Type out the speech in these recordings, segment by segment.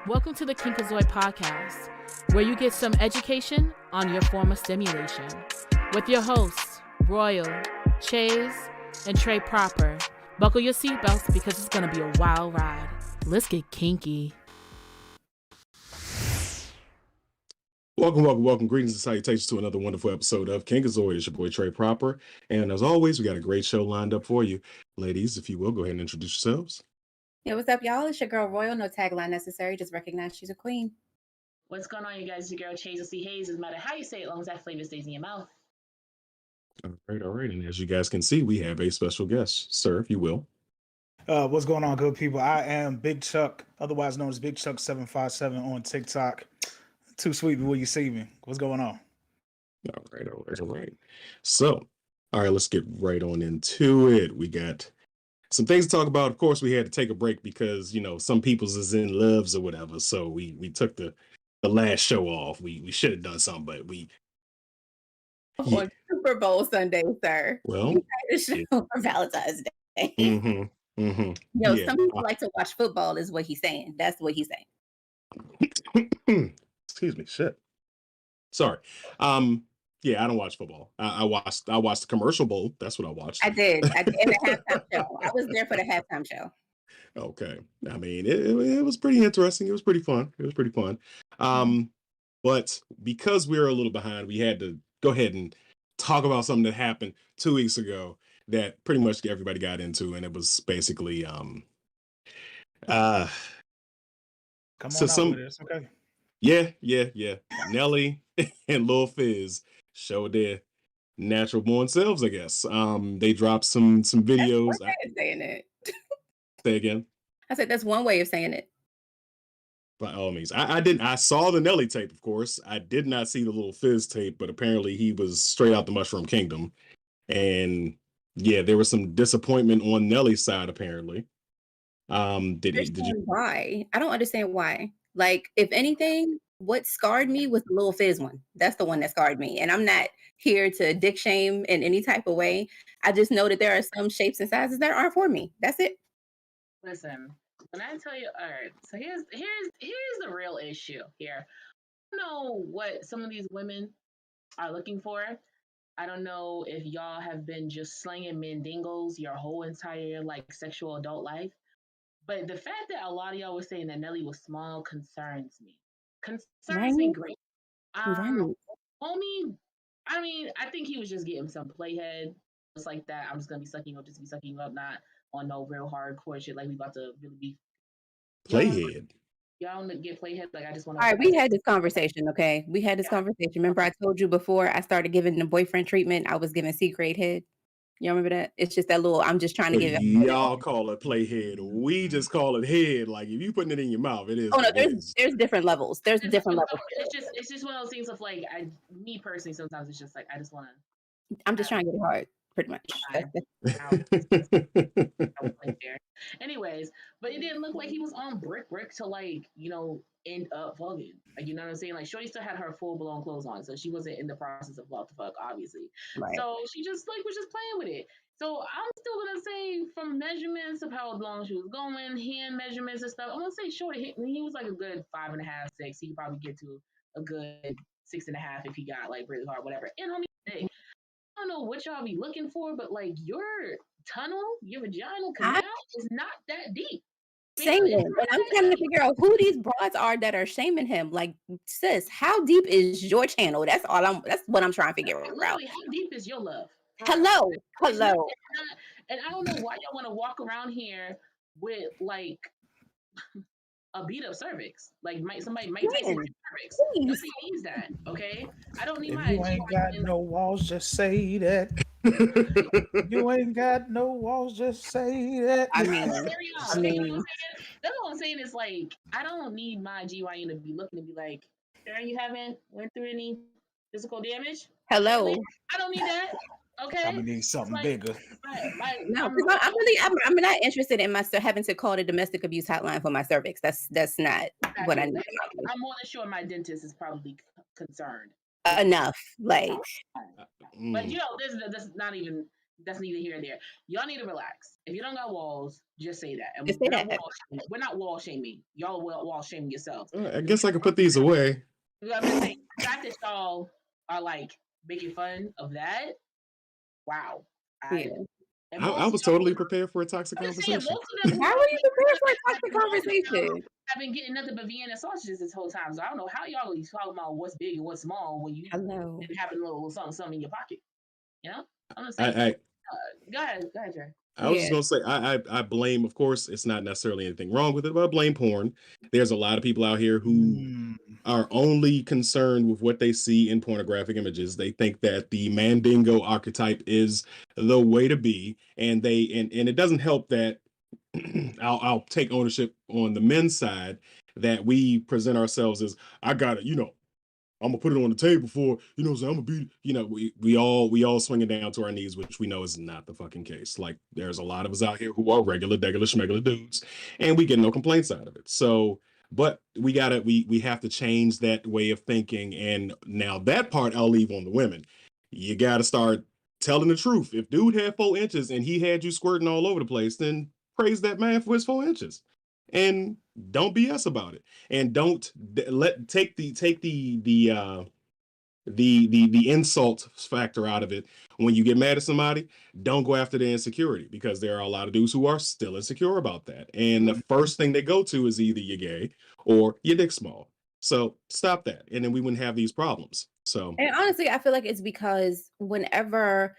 Welcome to the Kinkazoid Podcast, where you get some education on your form of stimulation. With your hosts, Royal, Chase, and Trey Proper. Buckle your seatbelts because it's going to be a wild ride. Let's get kinky. Welcome. Greetings and salutations to another wonderful episode of Kinkazoid. It's your boy Trey Proper. And as always, we got a great show lined up for you. Ladies, if you will, go ahead and introduce yourselves. Yeah, what's up, y'all? It's your girl Royal. No tagline necessary. Just recognize she's a queen. What's going on, you guys? It's your girl Chase C. Hayes. Doesn't matter how you say it, as long as that flavor stays in your mouth. All right. And as you guys can see, we have a special guest. Sir, if you will. What's going on, good people? I am Big Chuck, otherwise known as Big Chuck 757 on TikTok. Too sweet before you see me. What's going on? All right. So, all right, let's get right on into it. We got some things to talk about. Of course, we had to take a break because, some people's is in loves or whatever. So we took the last show off. We should have done something, but On Super Bowl Sunday, sir. Well, we had a show for Valentine's Day. Some people like to watch football, is what he's saying. That's what he's saying. Excuse me. Shit. Sorry. Yeah, I don't watch football. I watched the commercial bowl. That's what I watched. I did. In the halftime show. I was there for the halftime show. Okay. I mean, it was pretty interesting. It was pretty fun. But because we were a little behind, we had to go ahead and talk about something that happened 2 weeks ago that pretty much everybody got into, and it was basically come on with this, okay? Yeah. Nelly and Lil Fizz showed their natural born selves, I guess. They dropped some videos. That's one way of saying it. Say again. I said that's one way of saying it. By all means. I saw the Nelly tape, of course. I did not see the Lil Fizz tape, but apparently he was straight out the Mushroom Kingdom. And yeah, there was some disappointment on Nelly's side, apparently. Did you? Why? I don't understand why. Like, if anything, what scarred me was the Lil Fizz one. That's the one that scarred me. And I'm not here to dick shame in any type of way. I just know that there are some shapes and sizes that aren't for me. That's it. Listen, when I tell you, all right, so here's the real issue here. I don't know what some of these women are looking for. I don't know if y'all have been just slinging mandingos your whole entire sexual adult life. But the fact that a lot of y'all were saying that Nelly was small concerns me. Me great. Homie, I mean, I think he was just getting some playhead. Just like that, I'm just gonna be sucking up, not on no real hardcore shit. Like we about to really be playhead. Y'all don't get playhead. Like I just want to. All right, we had this conversation, okay? We had this conversation. Remember, I told you before I started giving the boyfriend treatment, I was giving C-grade head. Y'all remember that? It's just that little, I'm just trying to give it. Y'all call it playhead. We just call it head. Like if you putting it in your mouth, it is. Oh no, there's different levels. There's different levels. It's just one of those things of me personally, sometimes it's just I just want to. I'm just trying to get it hard, pretty much. Anyways, but it didn't look like he was on brick to end up fucking. You know what I'm saying? Like Shorty still had her full blown clothes on, so she wasn't in the process of love to fuck, obviously. Right. So she just was just playing with it. So I'm still gonna say from measurements of how long she was going, hand measurements and stuff, I'm gonna say Shorty he was like a good 5.5, 6. He could probably get to a good 6.5 if he got really hard, whatever. And homie, I don't know what y'all be looking for, but your tunnel, your vaginal canal is not that deep. Saying it. And I'm trying to figure out who these broads are that are shaming him. Like, sis, how deep is your channel? That's what I'm trying to figure out. How deep is your love? Hello. And I don't know why y'all want to walk around here with a beat up cervix. Somebody might take some cervix. Nobody needs that, okay? I don't need You ain't got no walls, just say that. You ain't got no walls, just say that. I mean, that's what I'm saying is I don't need my GYN to be looking to be like, Sharon, you haven't went through any physical damage? Hello. I don't need that. Okay. I need something bigger. No, I'm not interested in having to call the domestic abuse hotline for my cervix. That's not what I need. I'm more than sure my dentist is probably concerned. Enough, But this is not even that's neither here nor there. Y'all need to relax. If you don't got walls, just say that. And Just say that. we're not wall shaming. Y'all are wall shaming yourselves. I guess I can put these away. I'm just saying, the fact that y'all are like making fun of that, wow. Yeah. I was totally prepared for a toxic conversation. How were you prepared for a toxic conversation? I've been getting nothing but Vienna sausages this whole time, so I don't know how y'all are talking about what's big and what's small when you have a little something in your pocket. You know, I'm gonna say. Go ahead, Trey. I was just gonna say I blame, of course, it's not necessarily anything wrong with it, but I blame porn. There's a lot of people out here who are only concerned with what they see in pornographic images. They think that the Mandingo archetype is the way to be, and it doesn't help that I'll take ownership on the men's side that we present ourselves as, I got it, I'm gonna put it on the table for, I'm gonna be, we all swinging down to our knees, which we know is not the fucking case. Like, there's a lot of us out here who are regular, schmegular dudes, and we get no complaints out of it. So, but we have to change that way of thinking. And now that part I'll leave on the women. You gotta start telling the truth. If dude had 4 inches and he had you squirting all over the place, then praise that man for his 4 inches. And don't BS about it, and don't take the insult factor out of it. When you get mad at somebody, don't go after the insecurity, because there are a lot of dudes who are still insecure about that, and the first thing they go to is either you're gay or your dick small. So stop that, and then we wouldn't have these problems. So, and honestly, I feel like it's because whenever,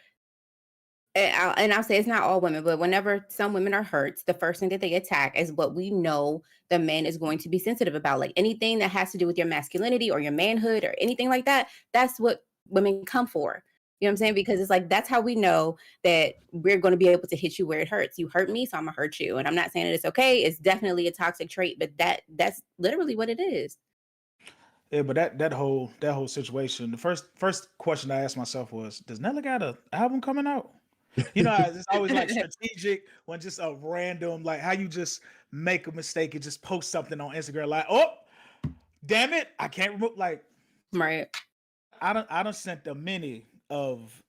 and I'll say it's not all women, but whenever some women are hurt, the first thing that they attack is what we know the man is going to be sensitive about. Like anything that has to do with your masculinity or your manhood or anything like that, that's what women come for. You know what I'm saying? Because it's like, that's how we know that we're going to be able to hit you where it hurts. You hurt me, so I'm gonna hurt you. And I'm not saying that it's okay. It's definitely a toxic trait, but that's literally what it is. Yeah, but that whole situation, the first question I asked myself was, does Nella got an album coming out? It's always like strategic when just a random, like how you just make a mistake and just post something on Instagram, like, oh, damn it, I can't remove, like, right. I don't sent a many of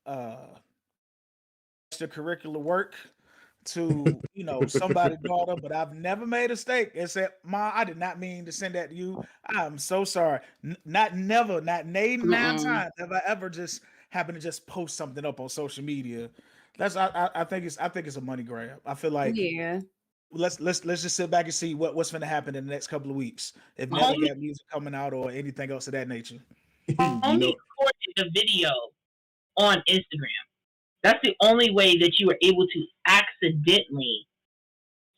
extracurricular work to somebody's daughter, but I've never made a mistake and said, Ma, I did not mean to send that to you. I'm so sorry. Not 9 times have I ever just happened to just post something up on social media. I think it's a money grab. I feel like let's just sit back and see what's going to happen in the next couple of weeks. If Nelly got music coming out or anything else of that nature. Only recorded a video on Instagram. That's the only way that you were able to accidentally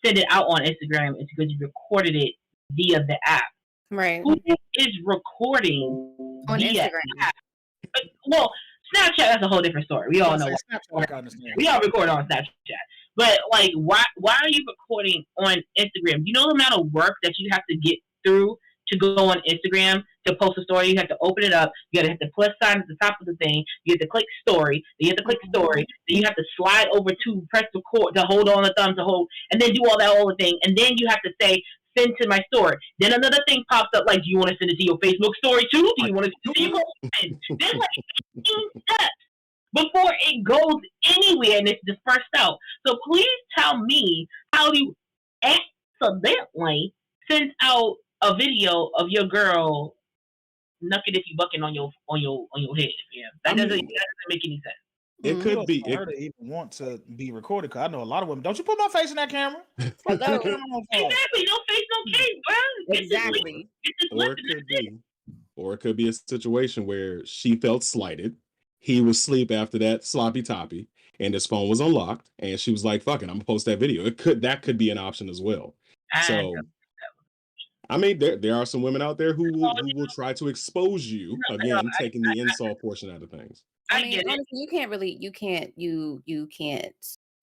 send it out on Instagram, is because you recorded it via the app. Right. Who is recording on via Instagram? App? Well, Snapchat, that's a whole different story. We all know. We all record on Snapchat. But like, why are you recording on Instagram? You know the amount of work that you have to get through to go on Instagram to post a story? You have to open it up. You gotta hit the plus sign at the top of the thing. You have to click story. Then you have to click story. Then you have to slide over to press record to hold on the thumb to hold, and then do all the thing. And then you have to say send to my story. Then another thing pops up like, do you want to send it to your Facebook story too? Do you want to see your There's like 15 steps before it goes anywhere and it's dispersed out. So please tell me how you accidentally send out a video of your girl knucking if you bucking on your head. Yeah, that doesn't make any sense. It could be. For her to even want to be recorded, because I know a lot of women. Don't you put my face in that camera? Exactly, no face, no case, bro. Exactly. Or it could be a situation where she felt slighted. He was asleep after that sloppy toppy, and his phone was unlocked, and she was like, "Fuck it, I'm gonna post that video." That could be an option as well. So, I mean, there are some women out there who will try to expose you, again, taking the insult portion out of things. I mean, honestly, you can't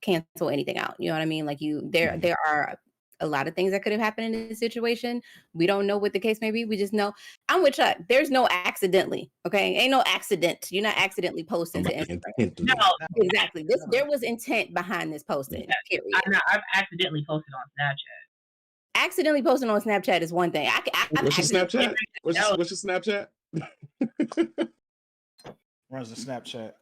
cancel anything out. You know what I mean? Like there are a lot of things that could have happened in this situation. We don't know what the case may be. We just know. I'm with Chuck. There's no accidentally. Okay, ain't no accident. You're not accidentally posting to Instagram. No, exactly. There was intent behind this posting. Period. I've accidentally posted on Snapchat. Accidentally posting on Snapchat is one thing. What's your Snapchat? What's your Snapchat? Runs the Snapchat.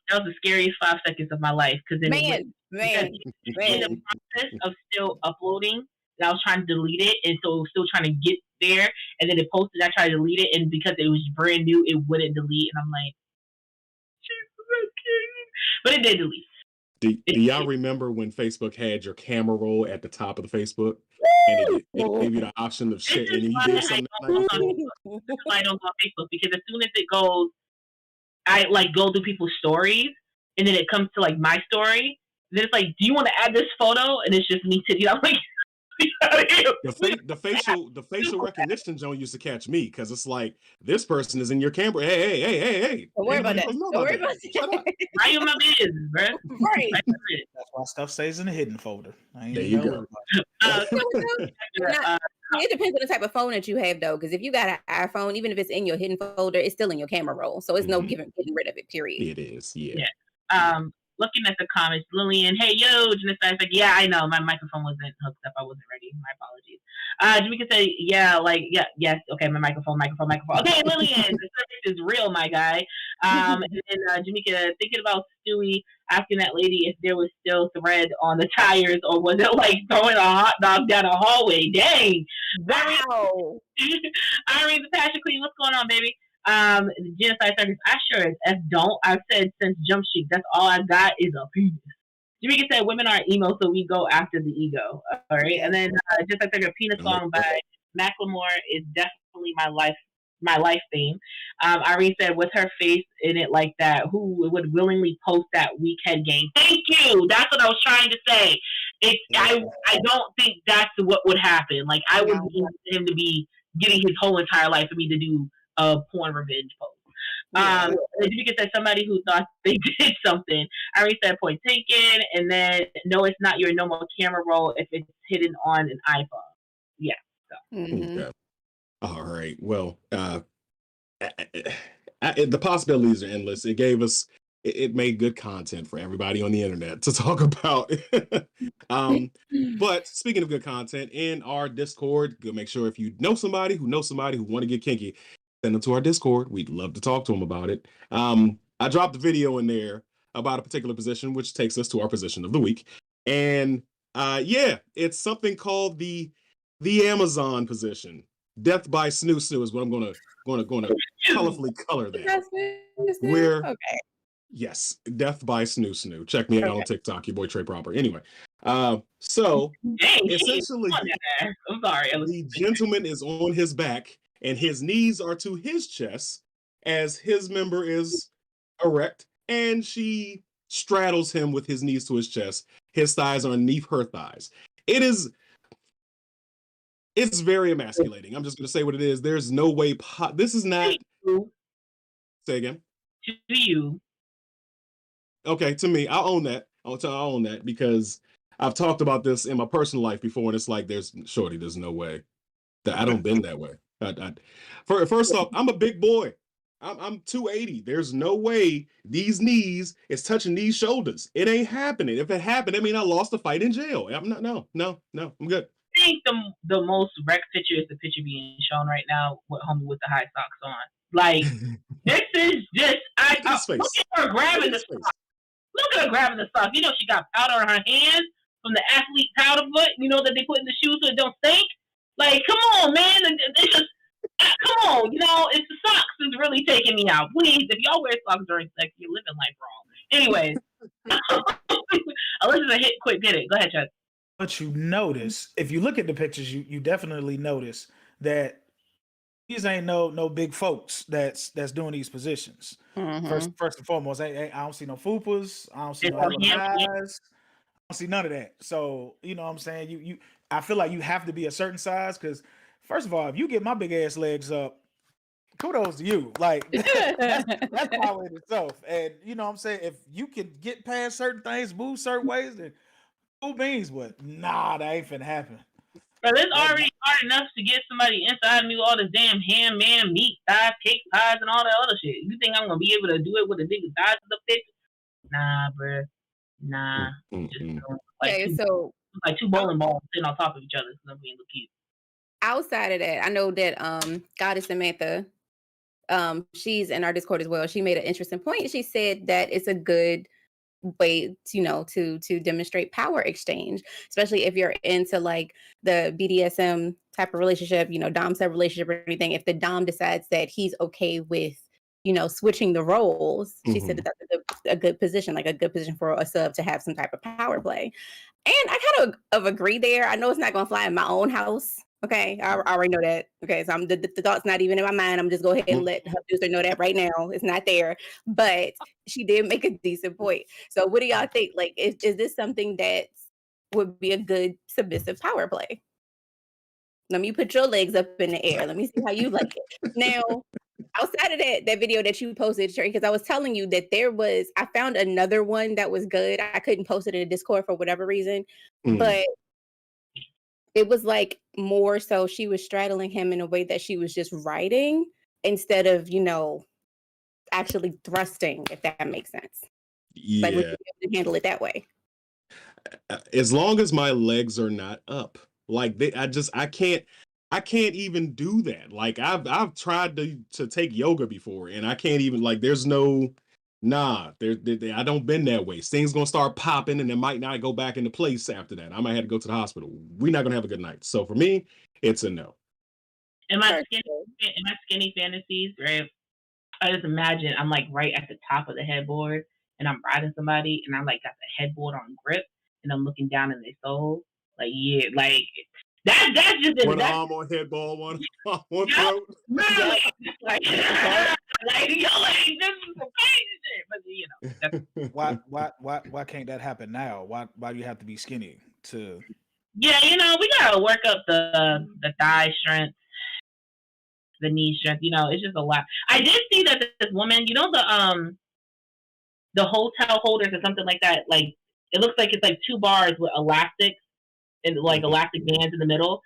That was the scariest 5 seconds of my life because then Man. in the process of still uploading, and I was trying to delete it, and so it was still trying to get there, and then it posted. I tried to delete it, and because it was brand new, it wouldn't delete, and I'm like, Jesus, but it did delete. Do y'all remember when Facebook had your camera roll at the top of the Facebook, and it gave you the option of shit, and you did something like I don't go on Facebook because as soon as it goes, I like go through people's stories, and then it comes to like my story. Then it's like, do you want to add this photo? And it's just me sitting. I'm like, the facial recognition Joan used to catch me because it's like this person is in your camera. Hey. Don't worry about that. Don't worry about that. I am my business, bro. Right. That's why stuff stays in the hidden folder. There you go. It depends on the type of phone that you have, though, because if you got an iPhone, even if it's in your hidden folder, it's still in your camera roll. So it's no getting rid of it, period. It is, yeah. Looking at the comments, Lillian, hey, yo, Genocide, like, yeah, I know, my microphone wasn't hooked up. I wasn't ready. My apologies. Jimmy can say, yes, okay, my microphone. Okay, Lillian, the service is real, my guy. And then Jimmy thinking about Stewie asking that lady if there was still thread on the tires or was it like throwing a hot dog down a hallway? Dang. Wow. Irene, the Passion Queen, what's going on, baby? Genocide Circus, I sure as F don't. I've said since Jump Street, that's all I got is a penis. Jamaica said women are emo, so we go after the ego. All right. Yeah. And then just like a penis song by Macklemore is definitely my life theme. Irene said with her face in it like that, who would willingly post that weak head game? Thank you. That's what I was trying to say. I don't think that's what would happen. Like I would need him to be getting his whole entire life for me to do a porn revenge post. You could say somebody who thought they did something. I already said point taken, and then no, it's not your normal camera roll if it's hidden on an iPhone. Yeah. So. Okay. All right. Well, the possibilities are endless. It gave us. It made good content for everybody on the internet to talk about. But speaking of good content, in our Discord, go make sure if you know somebody who want to get kinky, send them to our Discord. We'd love to talk to them about it. I dropped a video in there about a particular position, which takes us to our position of the week. And it's something called the Amazon position. Death by Snoo Snoo is what I'm gonna colorfully color that. Yes, Death by Snoo Snoo. Check me out on TikTok, your boy Trey Proper. Anyway, so essentially, I'm sorry. The gentleman is on his back and his knees are to his chest as his member is erect, and she straddles him with his knees to his chest. His thighs are underneath her thighs. It's very emasculating. I'm just going to say what it is. There's no way. This is not. Say again. To you. Okay, to me, I'll own that. I'll own that because I've talked about this in my personal life before, and it's like, there's no way that I don't bend that way. First off, I'm a big boy. I'm 280. There's no way these knees is touching these shoulders. It ain't happening. If it happened, I mean, I lost a fight in jail. I'm not. No. I'm good. I think the most wrecked picture is the picture being shown right now with homie with the high socks on. Like this is just look at her grabbing the sock. Look at her grabbing the sock. You know she got powder on her hands from the athlete powder foot. You know that they put in the shoes so it don't stink. Like, come on, man. It's just come on. You know, it's the socks that's really taking me out. Please, if y'all wear socks during sex, you're living life wrong. Anyways, Elizabeth, get it. Go ahead, Chad. But you notice, if you look at the pictures, you definitely notice that these ain't no big folks that's doing these positions. Mm-hmm. First and foremost, I don't see no fupas. I don't see no eyes. I don't see none of that. So you know what I'm saying. I feel like you have to be a certain size because first of all, if you get my big ass legs up, kudos to you. Like that's power in itself. And you know what I'm saying. If you can get past certain things, move certain ways, then cool beans. But nah, that ain't finna happen. But it's already hard enough to get somebody inside me with all this damn ham, man, meat, thighs, cake pies, and all that other shit. You think I'm gonna be able to do it with a nigga thighs in the picture? Nah, bruh. Nah. Like two bowling balls sitting on top of each other. So being look cute. Outside of that, I know that Goddess Samantha she's in our Discord as well. She made an interesting point. She said that it's a good way, to demonstrate power exchange, especially if you're into like the BDSM type of relationship, dom sub relationship or anything. If the dom decides that he's okay with switching the roles, she said that that's a good position, like a good position for a sub to have some type of power play. And I kind of agree there. I know it's not going to fly in my own house. Okay, I already know that. Okay, so the thought's not even in my mind. I'm just go ahead and let her producer know that right now. It's not there. But she did make a decent point. So what do y'all think? Like, is this something that would be a good submissive power play? Let me put your legs up in the air. Let me see how you like it. Now, outside of that video that you posted, Sherry, because I was telling you that I found another one that was good. I couldn't post it in the Discord for whatever reason, but it was like more so she was straddling him in a way that she was just riding instead of, actually thrusting, if that makes sense. Yeah. Like, would you be able to handle it that way? As long as my legs are not up. Like I can't even do that. Like I've tried to take yoga before and I can't even, like, there's no, I don't bend that way. Things gonna start popping and it might not go back into place after that. I might have to go to the hospital. We're not gonna have a good night. So for me, it's a no. In my skinny fantasies, right? I just imagine I'm like right at the top of the headboard and I'm riding somebody and I like got the headboard on grip and I'm looking down in their soul. Like, yeah, like that's just one arm on headball, one arm on throat. Like, yo, like this is some crazy shit. But why can't that happen now? Why do you have to be skinny to? Yeah, we gotta work up the thigh strength, the knee strength. It's just a lot. I did see that this woman, the hotel holders or something like that. Like, it looks like it's like 2 bars with elastics and like elastic bands in the middle.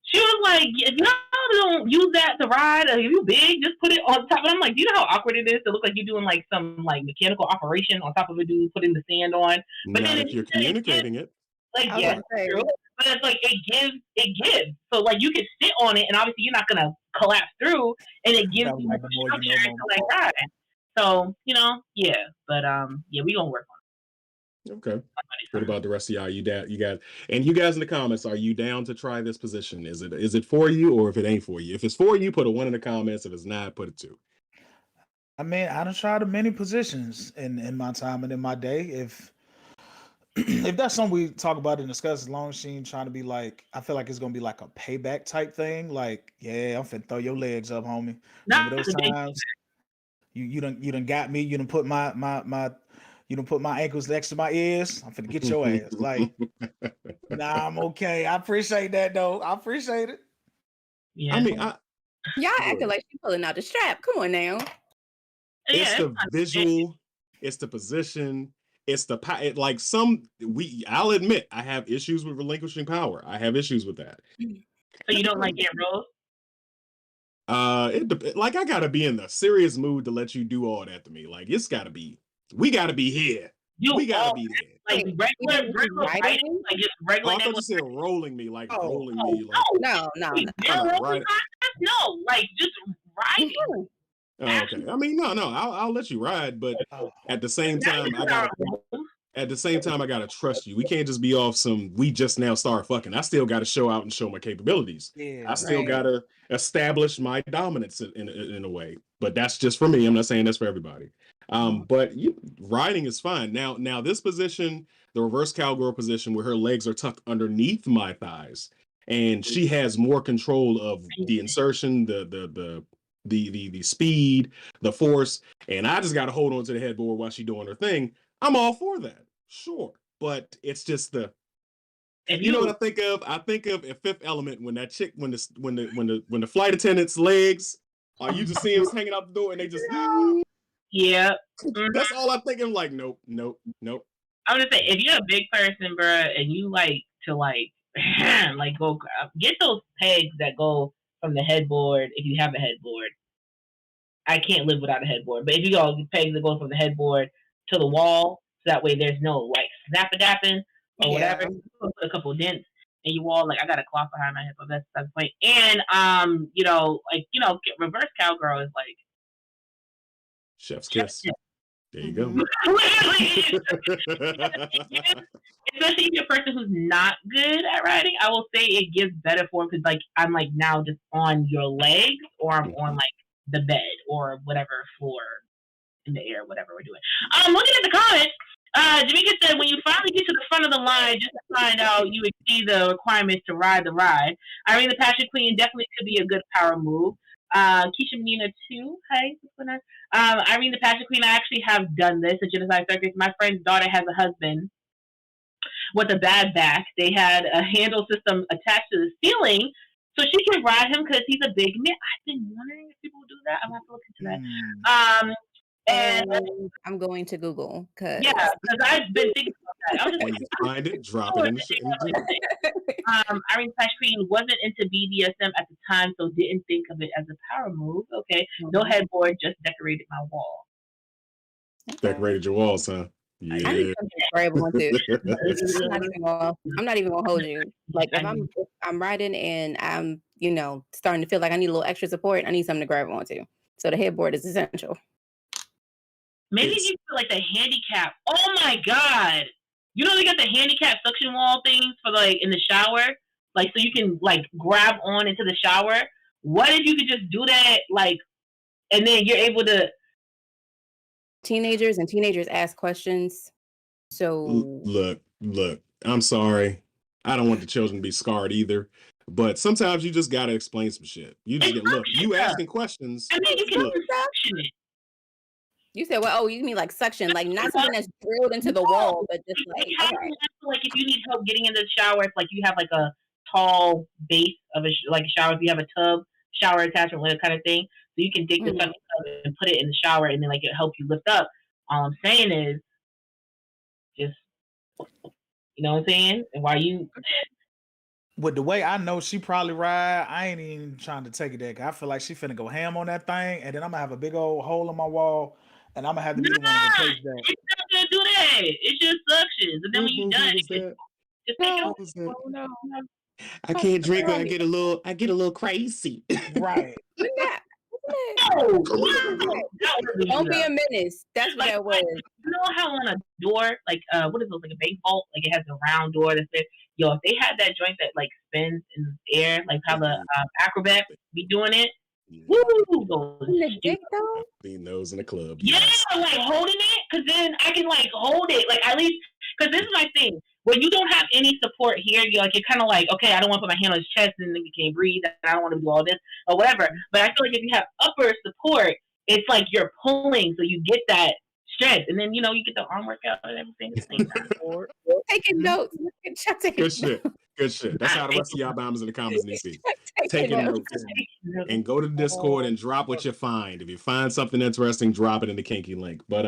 She was like, if y'all don't use that to ride, or if you big, just put it on top. And I'm like, do you know how awkward it is to look like you're doing like some like mechanical operation on top of a dude putting the sand on? But not if you're communicating it. Like, yeah, true. But it's like it gives. So like you can sit on it, and obviously you're not gonna collapse through, and it gives you like structure to like ride. So yeah. But yeah, we gonna work on it. Okay. What about the rest of y'all? You got, and you guys in the comments, are you down to try this position? Is it for you, or if it ain't for you? If it's for you, put a 1 in the comments. If it's not, put a 2. I mean, I done tried many positions in my time and in my day. If that's something we talk about and discuss, as long as she ain't trying to be like, I feel like it's gonna be like a payback type thing. Like, yeah, I'm finna throw your legs up, homie. Remember those times? You done got me. You done put my you done put my ankles next to my ears. I'm finna get your ass. Like, nah, I'm okay. I appreciate that though. I appreciate it. Yeah. I mean, y'all acting like she's pulling out the strap. Come on now. It's the visual. It's the position. It's the like I'll admit I have issues with relinquishing power. I have issues with that. So you don't like getting rolled? Like, I gotta be in the serious mood to let you do all that to me. Like, we gotta be here. We gotta be there. Like regular writing, like just regular. I thought you said rolling me, like rolling me, like no, no, like just riding. Oh, okay. I mean, no, I'll let you ride, but at the same time, I gotta trust you. We can't just be off some, we just now start fucking. I still gotta show out and show my capabilities. Yeah, I still gotta establish my dominance in a way. But that's just for me. I'm not saying that's for everybody. But riding is fine. Now this position, the reverse cowgirl position, where her legs are tucked underneath my thighs, and she has more control of the insertion, the speed, the force, and I just got to hold on to the headboard while she's doing her thing. I'm all for that, sure, but it's just you know what I think of? I think of a Fifth Element when that chick, when the flight attendant's legs, you just see him hanging out the door and they just yeah. That's all I'm thinking. Like, nope. I'm gonna say, if you're a big person, bruh, and you like to like go get those pegs that go from the headboard. If you have a headboard, I can't live without a headboard. But if you go pegs that go from the headboard to the wall, so that way there's no like snap-a-dapping or whatever. You put a couple dents in your wall. Like, I got a cloth behind my head, but that's the point. And reverse cowgirl is like Chef's kiss. There you go. Especially if you're a person who's not good at riding, I will say it gives better form because like I'm like now just on your legs or I'm on like the bed or whatever floor in the air, whatever we're doing. Looking at the comments, Jamaica said when you finally get to the front of the line just to find out you exceed the requirements to ride the ride. Irene the Passion Queen definitely could be a good power move. Keisha Menina too. Hey, what's going on? Irene the Passion Queen, I actually have done this at Genocide Circus. My friend's daughter has a husband with a bad back. They had a handle system attached to the ceiling so she can ride him because he's a big man. I've been wondering if people do that. I'm going to have to look into that. And I'm going to Google because I've been thinking about that. I was just when you find it, drop it in the Irene Flash Queen wasn't into BDSM at the time, so didn't think of it as a power move. Okay, no headboard, just decorated my wall. Decorated your walls, huh? Yeah. I need something to grab onto. I'm not even gonna hold you. Like if I'm riding and I'm, starting to feel like I need a little extra support, I need something to grab onto. So the headboard is essential. Maybe you feel like the handicap. Oh my god! You know they got the handicap suction wall things for like in the shower, like so you can like grab on into the shower. What if you could just do that, like, and then you're able to? Teenagers ask questions. So look. I'm sorry. I don't want the children to be scarred either. But sometimes you just gotta explain some shit. You just you asking questions. I mean, you can suction it. You said, well, you mean like suction, like not something that's drilled into the wall, but just like, okay. Like if you need help getting into the shower, it's like you have like a tall base of a shower. If you have a tub shower attachment, like kind of thing, so you can take the tub and put it in the shower, and then like it helps you lift up. All I'm saying is, just you know what I'm saying, and why you. With the way I know she probably ride, I ain't even trying to take it there. I feel like she finna go ham on that thing, and then I'm gonna have a big old hole in my wall, and I'm gonna have to be the one to replace that. It's not gonna do that. It's just suctions, and then when you're done, just take it off. No. I can't drink when I get a little crazy. Right. No. Don't be a menace. That's what that was. You know how on a door, like what is it, like a baseball, like it has a round door that says, yo, if they had that joint that like spins in the air, like how the acrobat be doing it. Woo! Be nose in the club. Yeah, like holding it, because then I can like hold it, like at least, because this is my thing. When you don't have any support here, you're kind of like, okay, I don't want to put my hand on his chest and then you can't breathe. And I don't want to do all this or whatever. But I feel like if you have upper support, it's like you're pulling, so you get that strength, and then you get the arm workout and everything. Taking notes. Good shit. That's how the rest of y'all bombers in the comments need to be. Taking notes. And go to the Discord and drop what you find. If you find something interesting, drop it in the kinky link. But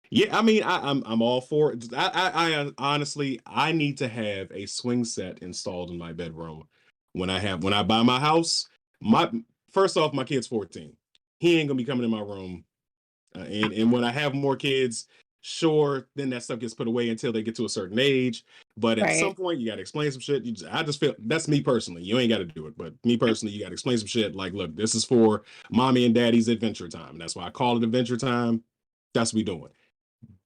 yeah, I mean, I'm all for it. I honestly, I need to have a swing set installed in my bedroom when I buy my house. First off, my kid's 14. He ain't gonna be coming in my room. And when I have more kids, sure, then that stuff gets put away until they get to a certain age. But at some point, you got to explain some shit. I just feel that's me personally. You ain't got to do it, but me personally, you got to explain some shit. Like, look, this is for mommy and daddy's adventure time. And that's why I call it adventure time. That's what we doing.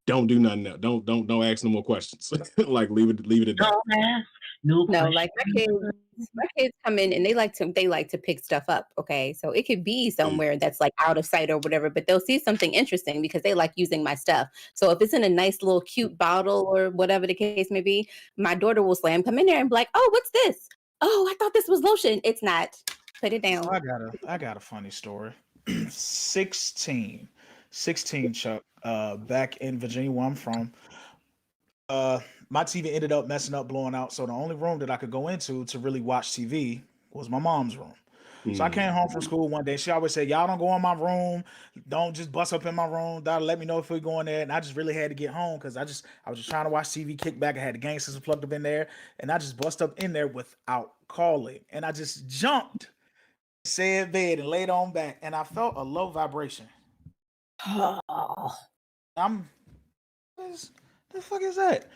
Don't do nothing else. Don't ask no more questions. Like leave it at that. Don't ask no like my kids come in and they like to pick stuff up. Okay, so it could be somewhere that's like out of sight or whatever, but they'll see something interesting because they like using my stuff. So if it's in a nice little cute bottle or whatever the case may be, my daughter will come in there and be like, "Oh, what's this? Oh, I thought this was lotion. It's not. Put it down." I got a funny story. 16 Chuck, back in Virginia where I'm from. My TV ended up messing up, blowing out. So the only room that I could go into to really watch TV was my mom's room. So I came home from school one day. She always said, "Y'all don't go in my room. Don't just bust up in my room. Daughter, let me know if we're going there." And I just really had to get home because I was just trying to watch TV, kick back. I had the game system plugged up in there, and I just bust up in there without calling. And I just jumped, said bed, and laid on back, and I felt a low vibration. The fuck is that?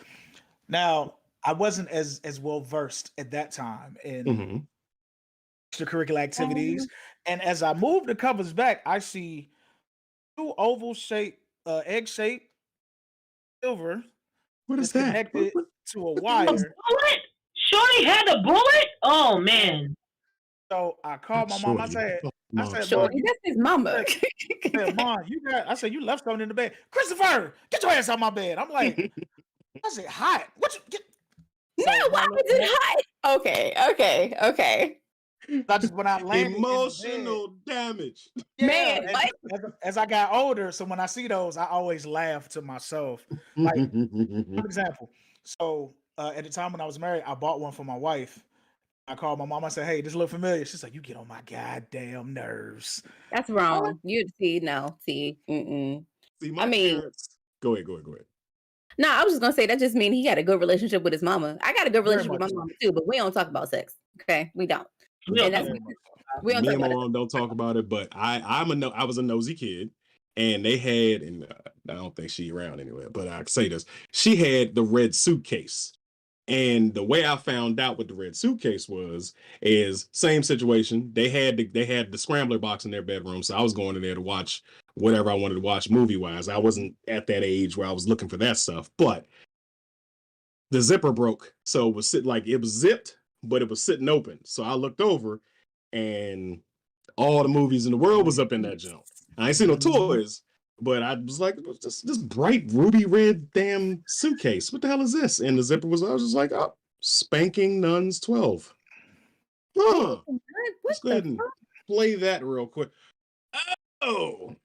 Now, I wasn't as well versed at that time in extracurricular activities. And as I move the covers back, I see two oval shaped, egg shaped silver. What is It's that? connected to a A wire. bullet? Shorty had a bullet? Oh man. So I called my mom. I said, Mom, Shorty, that's his mama. Mom, I said, you left something in the bed. Christopher, get your ass out my bed. I'm like, I said, hot. What you get? No, why was it hot? Okay. I just when I landed emotional damage. Yeah, Man, as I got older, so when I see those, I always laugh to myself. Like, for example, so at the time when I was married, I bought one for my wife. I called my mom. I said, "Hey, this look familiar." She's like, "You get on my goddamn nerves." that's wrong. You see, no, see. See, my parents. Go ahead. No, I was just gonna say that just means he had a good relationship with his mama. I got a good relationship with my mama too, but we don't talk about sex. Okay, we don't. We don't And talk that's about we don't Me talk and my about it. mom don't talk about it, but I was a nosy kid, and they had, and I don't think she around anywhere, but I can say this: she had the red suitcase, and the way I found out what the red suitcase was is same situation. They had the scrambler box in their bedroom, so I was going in there to watch whatever I wanted to watch movie wise. I wasn't at that age where I was looking for that stuff, but the zipper broke, so it was it was zipped, but it was sitting open. So I looked over, and all the movies in the world was up in that junk. I ain't seen no toys, but I was like, what's this bright ruby red damn suitcase? What the hell is this? And the zipper was, I was just like, oh, Spanking Nuns 12. Huh. Let's go ahead and play that real quick. Oh,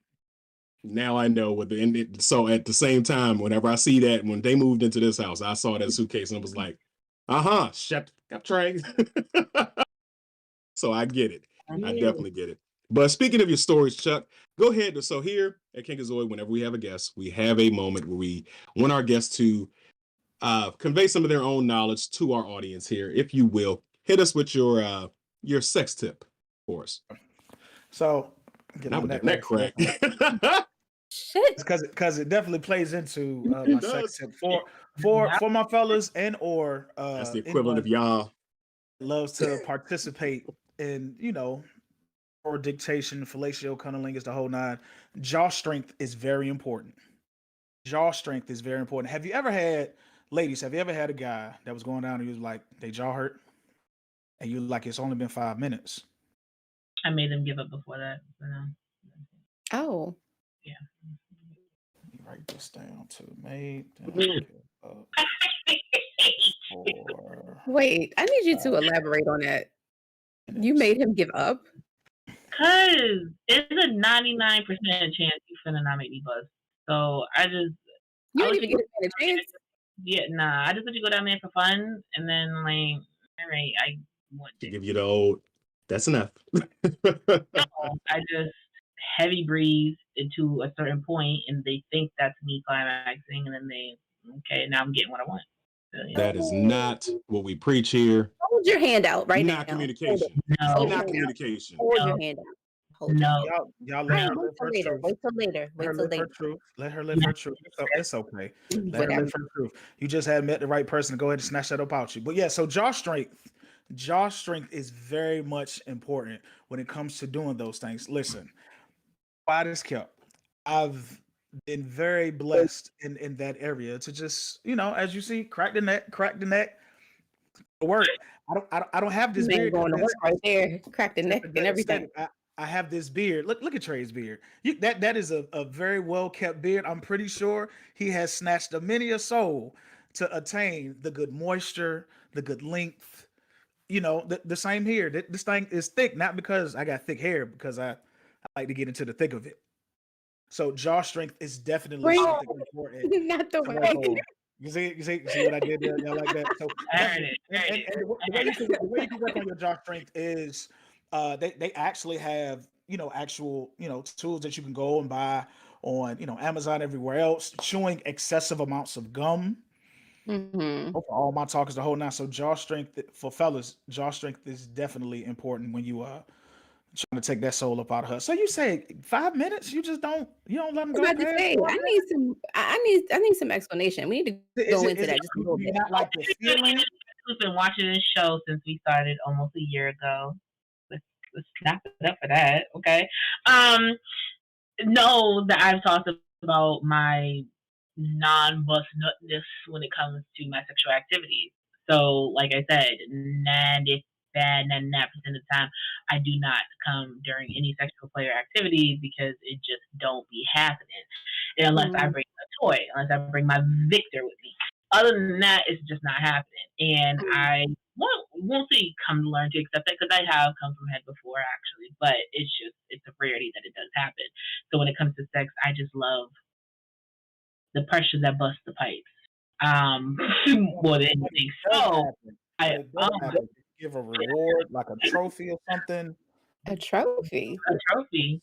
now I know what so at the same time, whenever I see that, when they moved into this house, I saw that suitcase and I was like, shut up, Trey. So I get it. I definitely get it. But speaking of your stories, Chuck, go ahead. So here at Kinkazoid, whenever we have a guest, we have a moment where we want our guests to convey some of their own knowledge to our audience here. If you will, hit us with your sex tip for us. So now with the neck crack. Shit. Because it definitely plays into my sex tip for my fellas and or that's the equivalent of y'all loves to participate in, or dictation, fellatio, cunnilingus, the whole nine. Jaw strength is very important. Jaw strength is very important. Have you ever had a guy that was going down and he was like, they jaw hurt? And you like, it's only been 5 minutes. I made them give up before that. Oh. Yeah. Let me write this down too. Made them give up. Wait, I need you to elaborate on that. You made him give up? Cause it's a 99% chance you finna not make me buzz. So I just you didn't even give him a chance. Yeah, nah. I just let you go down there for fun, and then like, all right, I want to give you the old. That's enough. No, I just heavy breathe into a certain point, and they think that's me climaxing, and then now I'm getting what I want. So, that is not what we preach here. Hold your hand out right now. Not communication. No. Not communication. Hold your hand out. Y'all let her live her truth. Wait till later. Let her live her truth. It's okay. Let her live her truth. You just had met the right person to go ahead and snatch that up out you. But yeah, so jaw strength is very much important when it comes to doing those things. Listen, why this kept. I've been very blessed in that area to just, as you see, crack the neck, work. I don't have this beard going to work right there. Crack the neck and everything. I have this beard. Look at Trey's beard. That is a very well kept beard. I'm pretty sure he has snatched a many a soul to attain the good moisture, the good length. The same here. This thing is thick, not because I got thick hair, because I like to get into the thick of it. So jaw strength is definitely something important. Not the way. You see what I did there? Y'all like that? So the way you can work on your jaw strength is they actually have actual tools that you can go and buy on Amazon, everywhere else. Chewing excessive amounts of gum. Mm-hmm. For all my talk is the whole nine. So jaw strength for fellas, jaw strength is definitely important when you trying to take that soul up out of her. So you say 5 minutes? You let them go. I need some explanation. We need to go into that just a little bit. Not like the feeling. We've been watching this show since we started almost a year ago. Let's snap it up for that, okay? know that I've talked about my non-bust nutness when it comes to my sexual activities. So, like I said, 99% of the time, I do not come during any sexual play or activities because it just don't be happening. Unless I bring a toy, unless I bring my Victor with me. Other than that, it's just not happening. And I won't say come to learn to accept that because I have come from head before actually, but it's a rarity that it does happen. So when it comes to sex, I just love the pressure that busts the pipes. More than anything. So I give a reward like a trophy or something. A trophy. A trophy.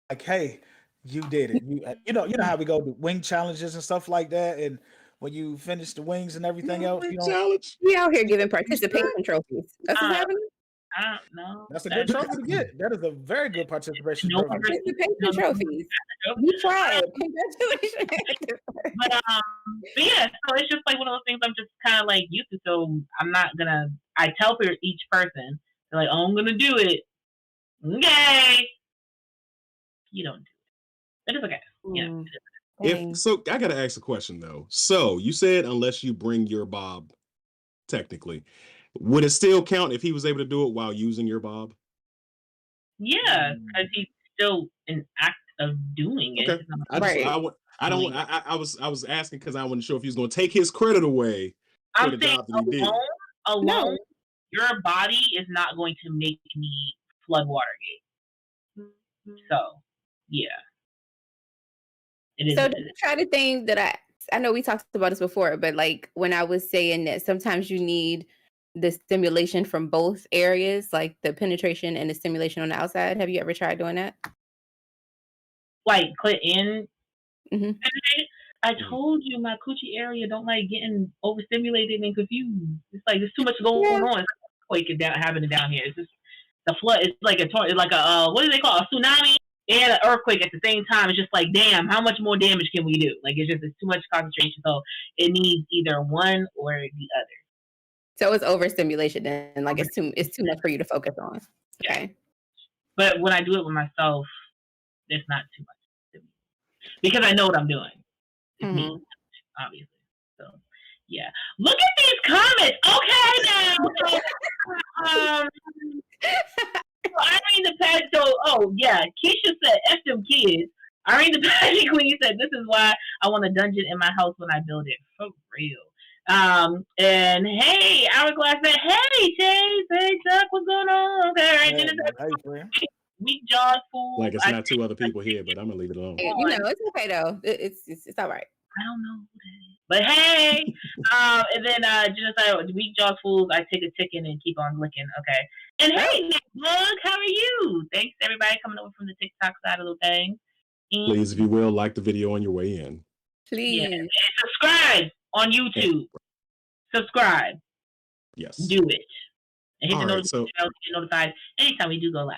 Like, hey, you did it. You know how we go to wing challenges and stuff like that, and when you finish the wings and everything else, challenge. We out here giving participation trophies. That's what's happening. I don't know. That's a good trophy to get. That is a very good participation trophy. Participation trophies. You tried. Congratulations. But yeah, so it's just like one of those things I'm just kind of like used to. So I'm not gonna. I tell for each person, they're like, "Oh, I'm gonna do it." Okay. You don't do it. It is okay. Yeah. If so, I gotta ask a question though. So you said unless you bring your bob, technically, would it still count if he was able to do it while using your bob? Yeah, because he's still an act of doing it. Okay. I was asking because I wasn't sure if he was going to take his credit away for the job that he did. Alone, your body is not going to make me flood Watergate. So, yeah. So to try the thing that I know we talked about this before, but like when I was saying that sometimes you need the stimulation from both areas, like the penetration and the stimulation on the outside. Have you ever tried doing that? Like clit in? I told you my coochie area don't like getting overstimulated and confused. It's like there's too much going on. It's quaking down, happening down here. It's just the flood. It's like a what do they call a tsunami and an earthquake at the same time. It's just like, damn, how much more damage can we do? Like it's too much concentration. So it needs either one or the other. So it's overstimulation then, like it's too much for you to focus on. Okay. But when I do it with myself, it's not too much because I know what I'm doing. It's me, obviously. So yeah. Look at these comments. Okay now. So Irene the Patrick. Keisha said, "F them kids." Irene the Patrick Queen said, "This is why I want a dungeon in my house when I build it." For real. And hey, Hourglass said, "Hey, Chase, hey, Chuck, what's going on?" Okay, right. Then Weak Jaws fool. Like it's not two other people here, but I'm gonna leave it alone. You know, it's okay though. It's all right. I don't know who that is. But hey, and then Genocide, Weak Jaws fools, I take a chicken and keep on licking. Okay. And hey, Nick Bug, how are you? Thanks everybody coming over from the TikTok side of the thing. And please, if you will, like the video on your way in. Please. Yeah. And subscribe on YouTube. Subscribe. Yes. Do it. And hit the notification bell to get notified anytime we do go live.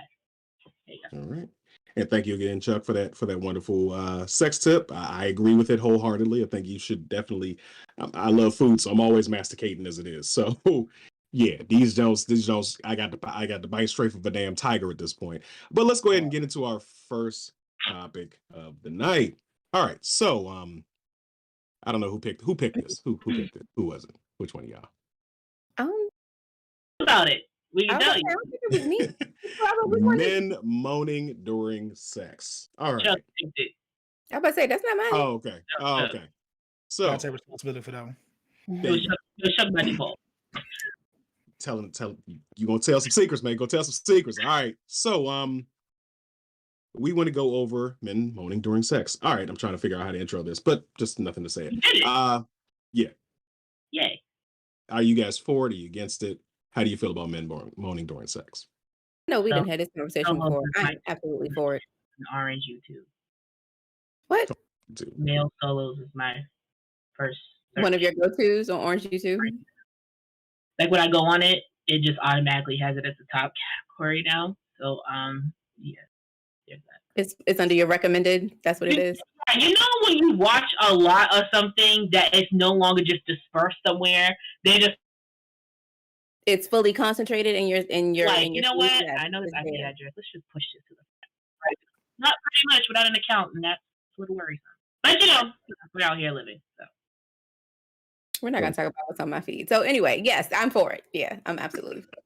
All right. And thank you again, Chuck, for that wonderful sex tip. I agree with it wholeheartedly. I think you should definitely. I love food, so I'm always masticating as it is. So, yeah, these Jones, I got the bite straight from a damn tiger at this point. But let's go ahead and get into our first topic of the night. All right, so I don't know who picked this. Who picked it? Who was it? Which one of y'all? About it. We can tell you. I don't think it was me. Men moaning during sex. All right. Chuck I'm about to say that's not mine. Oh, okay. Oh, okay. So I take responsibility for that one. Chuck by default. Tell you gonna tell some secrets, man. Go tell some secrets. All right. So we want to go over men moaning during sex. All right. I'm trying to figure out how to intro this, but just nothing to say it. Yeah. Yay. Are you guys for it? Are you against it? How do you feel about men moaning during sex? No, we didn't have this conversation before. I'm absolutely for it. Orange YouTube. What? Male solos is my first search. One of your go-tos on Orange YouTube? Like when I go on it, it just automatically has it at the top category now. So yeah. There's that. It's under your recommended. That's what it is. You know when you watch a lot of something that it's no longer just dispersed somewhere, it's fully concentrated in your like, you know what? I know this IP address. Let's just push this to the right. Not pretty much without an account, and that's a little worrisome. But we're out here living, so. We're not gonna talk about what's on my feed. So anyway, yes, I'm for it. Yeah, I'm absolutely for it.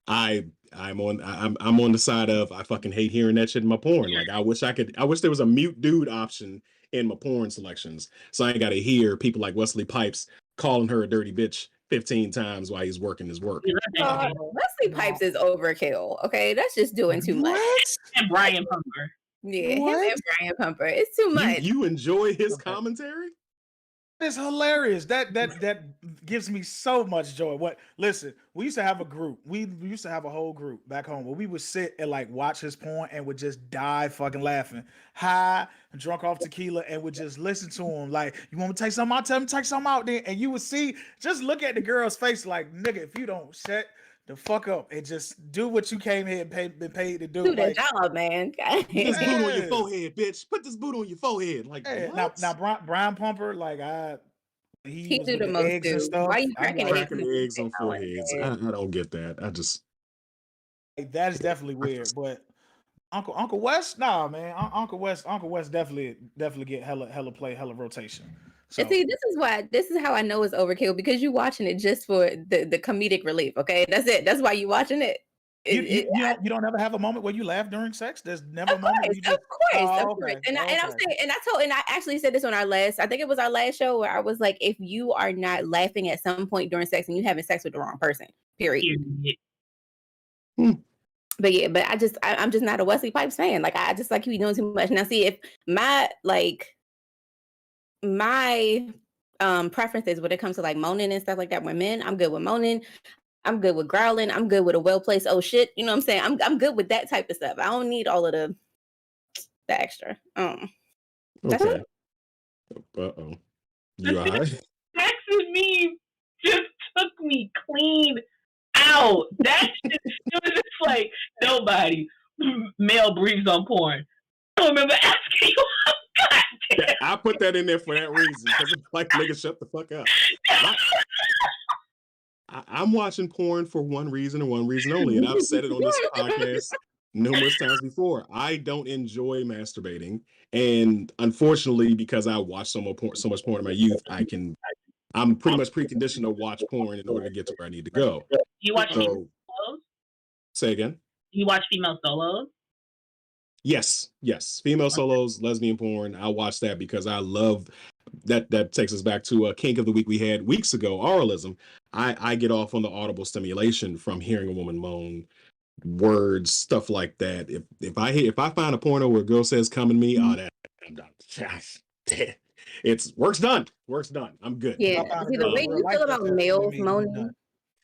I'm on the side of I fucking hate hearing that shit in my porn. Like I wish there was a mute dude option in my porn selections, so I ain't gotta hear people like Wesley Pipes calling her a dirty bitch 15 times while he's working his work. Wesley Pipes is overkill. Okay, that's just doing too much. And Brian Pumper. Yeah, him and Brian Pumper. It's too much. You enjoy his commentary? It's hilarious. That gives me so much joy. Listen, we used to have a group. We used to have a whole group back home where we would sit and like watch his porn and would just die fucking laughing, high, drunk off tequila, and would just listen to him. Like, you want me to take something out? Tell me to take something out. Then, and you would see, just look at the girl's face, like, nigga, if you don't shut the fuck up and just do what you came here and been paid to do. Do that job, man. Put this boot on your forehead, bitch. Put this boot on your forehead. Like, now Brian Pumper, like he do the most eggs and stuff. Why are you cracking eggs on foreheads? I don't get that. I just that is definitely weird. But Uncle West, nah, man. Uncle West definitely get hella play, hella rotation. So. And see, this is how I know it's overkill, because you're watching it just for the comedic relief. Okay, that's it. That's why you're watching it. You don't ever have a moment where you laugh during sex. There's never a moment where you just. Of course. And I'm saying, and I actually said this on I think it was our last show, where I was like, if you are not laughing at some point during sex, and you having sex with the wrong person, period. But I'm just not a Wesley Pipes fan. Like, I just like he doing too much. Now, see, if my preferences when it comes to like moaning and stuff like that with men, I'm good with moaning. I'm good with growling. I'm good with a well-placed oh shit. You know what I'm saying? I'm good with that type of stuff. I don't need all of the extra. Okay. Uh-oh. You all right? Sex with me just took me clean out. It was just like, nobody male breathes on porn. I don't remember asking you. God. I put that in there for that reason, because it's like, nigga, shut the fuck up. I'm watching porn for one reason and one reason only, and I've said it on this podcast numerous times before. I don't enjoy masturbating, and unfortunately, because I watched so much porn in my youth, I'm pretty much preconditioned to watch porn in order to get to where I need to go. You watch female solos? Say again? You watch female solos? Yes, female solos, lesbian porn. I watch that because I love that. That takes us back to a kink of the week we had weeks ago, oralism. I get off on the audible stimulation from hearing a woman moan, words, stuff like that. If I find a porno where a girl says "come in me," I'm done. It's work's done. I'm good. Yeah. See, the way you feel about males moaning.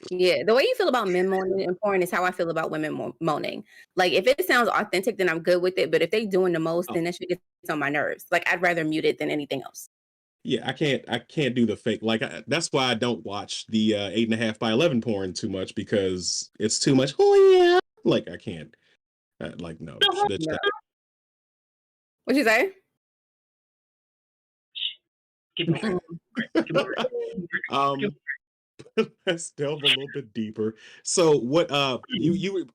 Yeah, the way you feel about men moaning in porn is how I feel about women moaning. Like, if it sounds authentic, then I'm good with it. But if they doing the most, then that shit gets on my nerves. Like, I'd rather mute it than anything else. Yeah, I can't do the fake. Like, that's why I don't watch the 8.5 by 11 porn too much, because it's too much. Oh yeah, like I can't. Like, no. What'd you say? Let's delve a little bit deeper. So, what you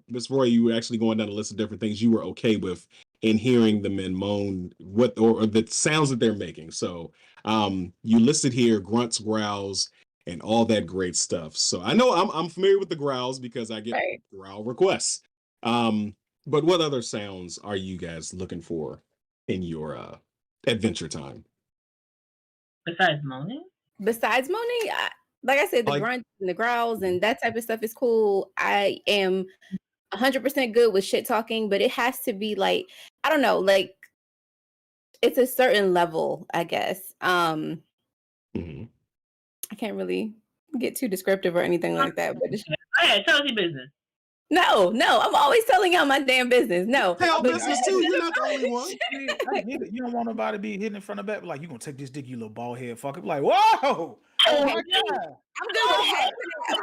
Miss Roy, you were actually going down a list of different things you were okay with in hearing the men moan, or the sounds that they're making. So, you listed here grunts, growls, and all that great stuff. So I know I'm familiar with the growls because I get growl requests. But what other sounds are you guys looking for in your adventure time? Besides moaning? Like I said, the grunts and the growls and that type of stuff is cool. I am 100% good with shit talking, but it has to be like, I don't know, like it's a certain level, I guess. I can't really get too descriptive or anything like that. But tell us your business. No, I'm always telling y'all my damn business. No, tell business too. You're not the only one. I get it. You don't want nobody to be hitting in front of back, like, you gonna take this dick, you little bald head fucker. Like, whoa. Oh my God. I'm good with half of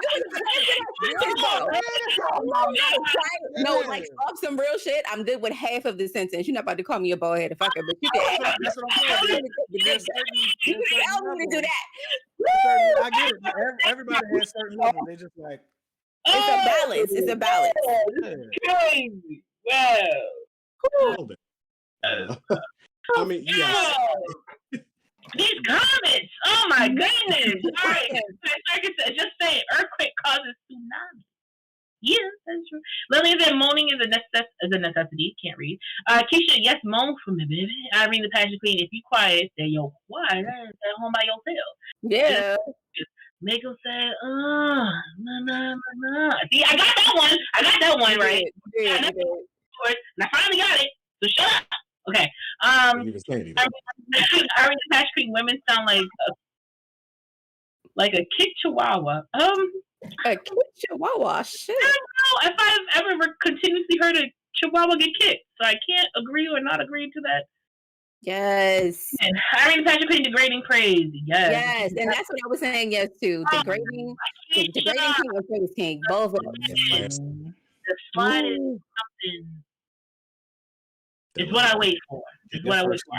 it. No, like off some real shit. I'm good with half of the sentence. You're not about to call me a bald headed fucker, but you can. That's what I'm saying. You can tell me to do that. I get it. Everybody has certain levels. They just like. It's a balance. Crazy. Wow. Hold it. I mean, yes. These comments. Oh my goodness. All right. Like I said, just say earthquake causes tsunami. Yeah, that's true. Lillian said moaning is a necessity. Can't read. Keisha, yes, moan for me, baby. Irene the Passion Queen, if you quiet, then you're quiet at home by yourself. Yeah. Just make them say, nah, nah, nah. See, I got that one right. Yeah. And I finally got it. So shut up. Okay. Didn't even say anything. Irene the Passion Queen, women sound like a kick chihuahua. A kick chihuahua, shit. I don't know if I've ever continuously heard a chihuahua get kicked, so I can't agree or not agree to that. Yes. And Irene the Passion Queen, degrading praise. Yes, and that's what I was saying. Yes, too. Degrading king and praise king, both of them. The slide is something. It's what I wait for. It's what I wait for.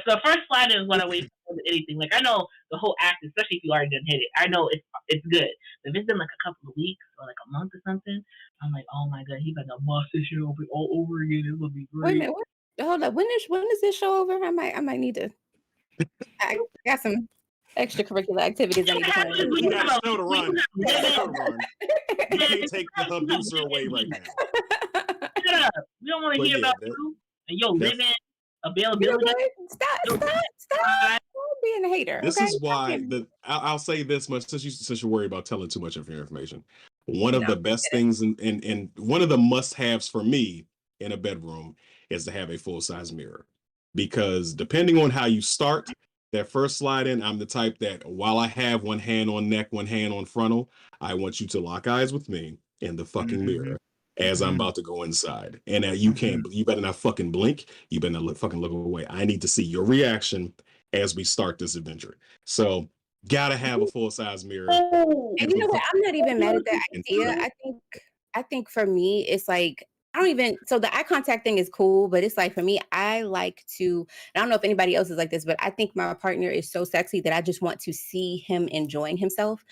The first slide is what I wait for anything. Like, I know the whole act, especially if you already done hit it. I know it's good. If it's been like a couple of weeks or like a month or something, I'm like, oh my god, he better bust this shit all over again. It's gonna be great. Wait a minute. Hold up. When is this show over? I might need to. I got some extracurricular activities I need to plan. You got a show to run. You can't take the producer away right now. Shut up. We don't want to hear about you and your living availability. Stop being a hater. This is why I'll say this much since you're worried about telling too much of your information. One of the best things and one of the must-haves for me in a bedroom is to have a full-size mirror, because depending on how you start that first slide in, I'm the type that while I have one hand on neck, one hand on frontal, I want you to lock eyes with me in the fucking mirror as I'm about to go inside. And you better not fucking blink. You better not fucking look away. I need to see your reaction as we start this adventure. So gotta have a full-size mirror. And you know what? I'm not even mad at that idea. I think for me, it's like, so the eye contact thing is cool, but it's like, for me, I like to, I don't know if anybody else is like this, but I think my partner is so sexy that I just want to see him enjoying himself.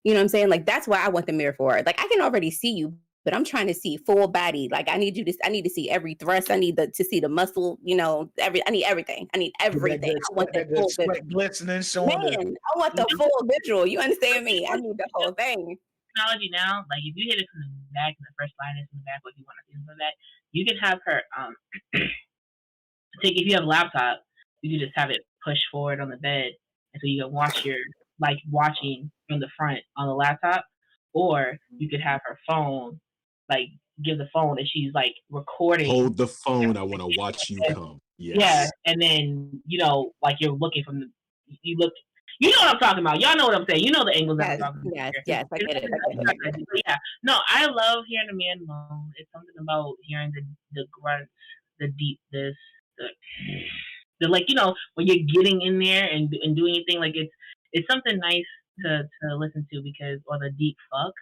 You know what I'm saying? Like, that's why I want the mirror for. Like, I can already see you, but I'm trying to see full body. Like, I need to see every thrust. I need to see the muscle, I need everything. I need everything. I want the full visual. Glistening, showing I want the full visual. You understand me? I need the whole thing. Technology now, like if you hit it from the back and the first line is from the back, what you want to see from that, you can have her if you have a laptop, you can just have it push forward on the bed, and so you can watch watching from the front on the laptop, or you could have her phone, like give the phone and she's like recording. Hold the phone. I want to watch you come. Yes. Yeah, and then like you're looking from you know what I'm talking about. Y'all know what I'm saying. You know the angles that I'm talking about. Yes, I get it. Yeah. No, I love hearing a man moan. It's something about hearing the grunts, the deep the like, when you're getting in there and doing anything, like it's something nice to listen to, because, or the deep fuck.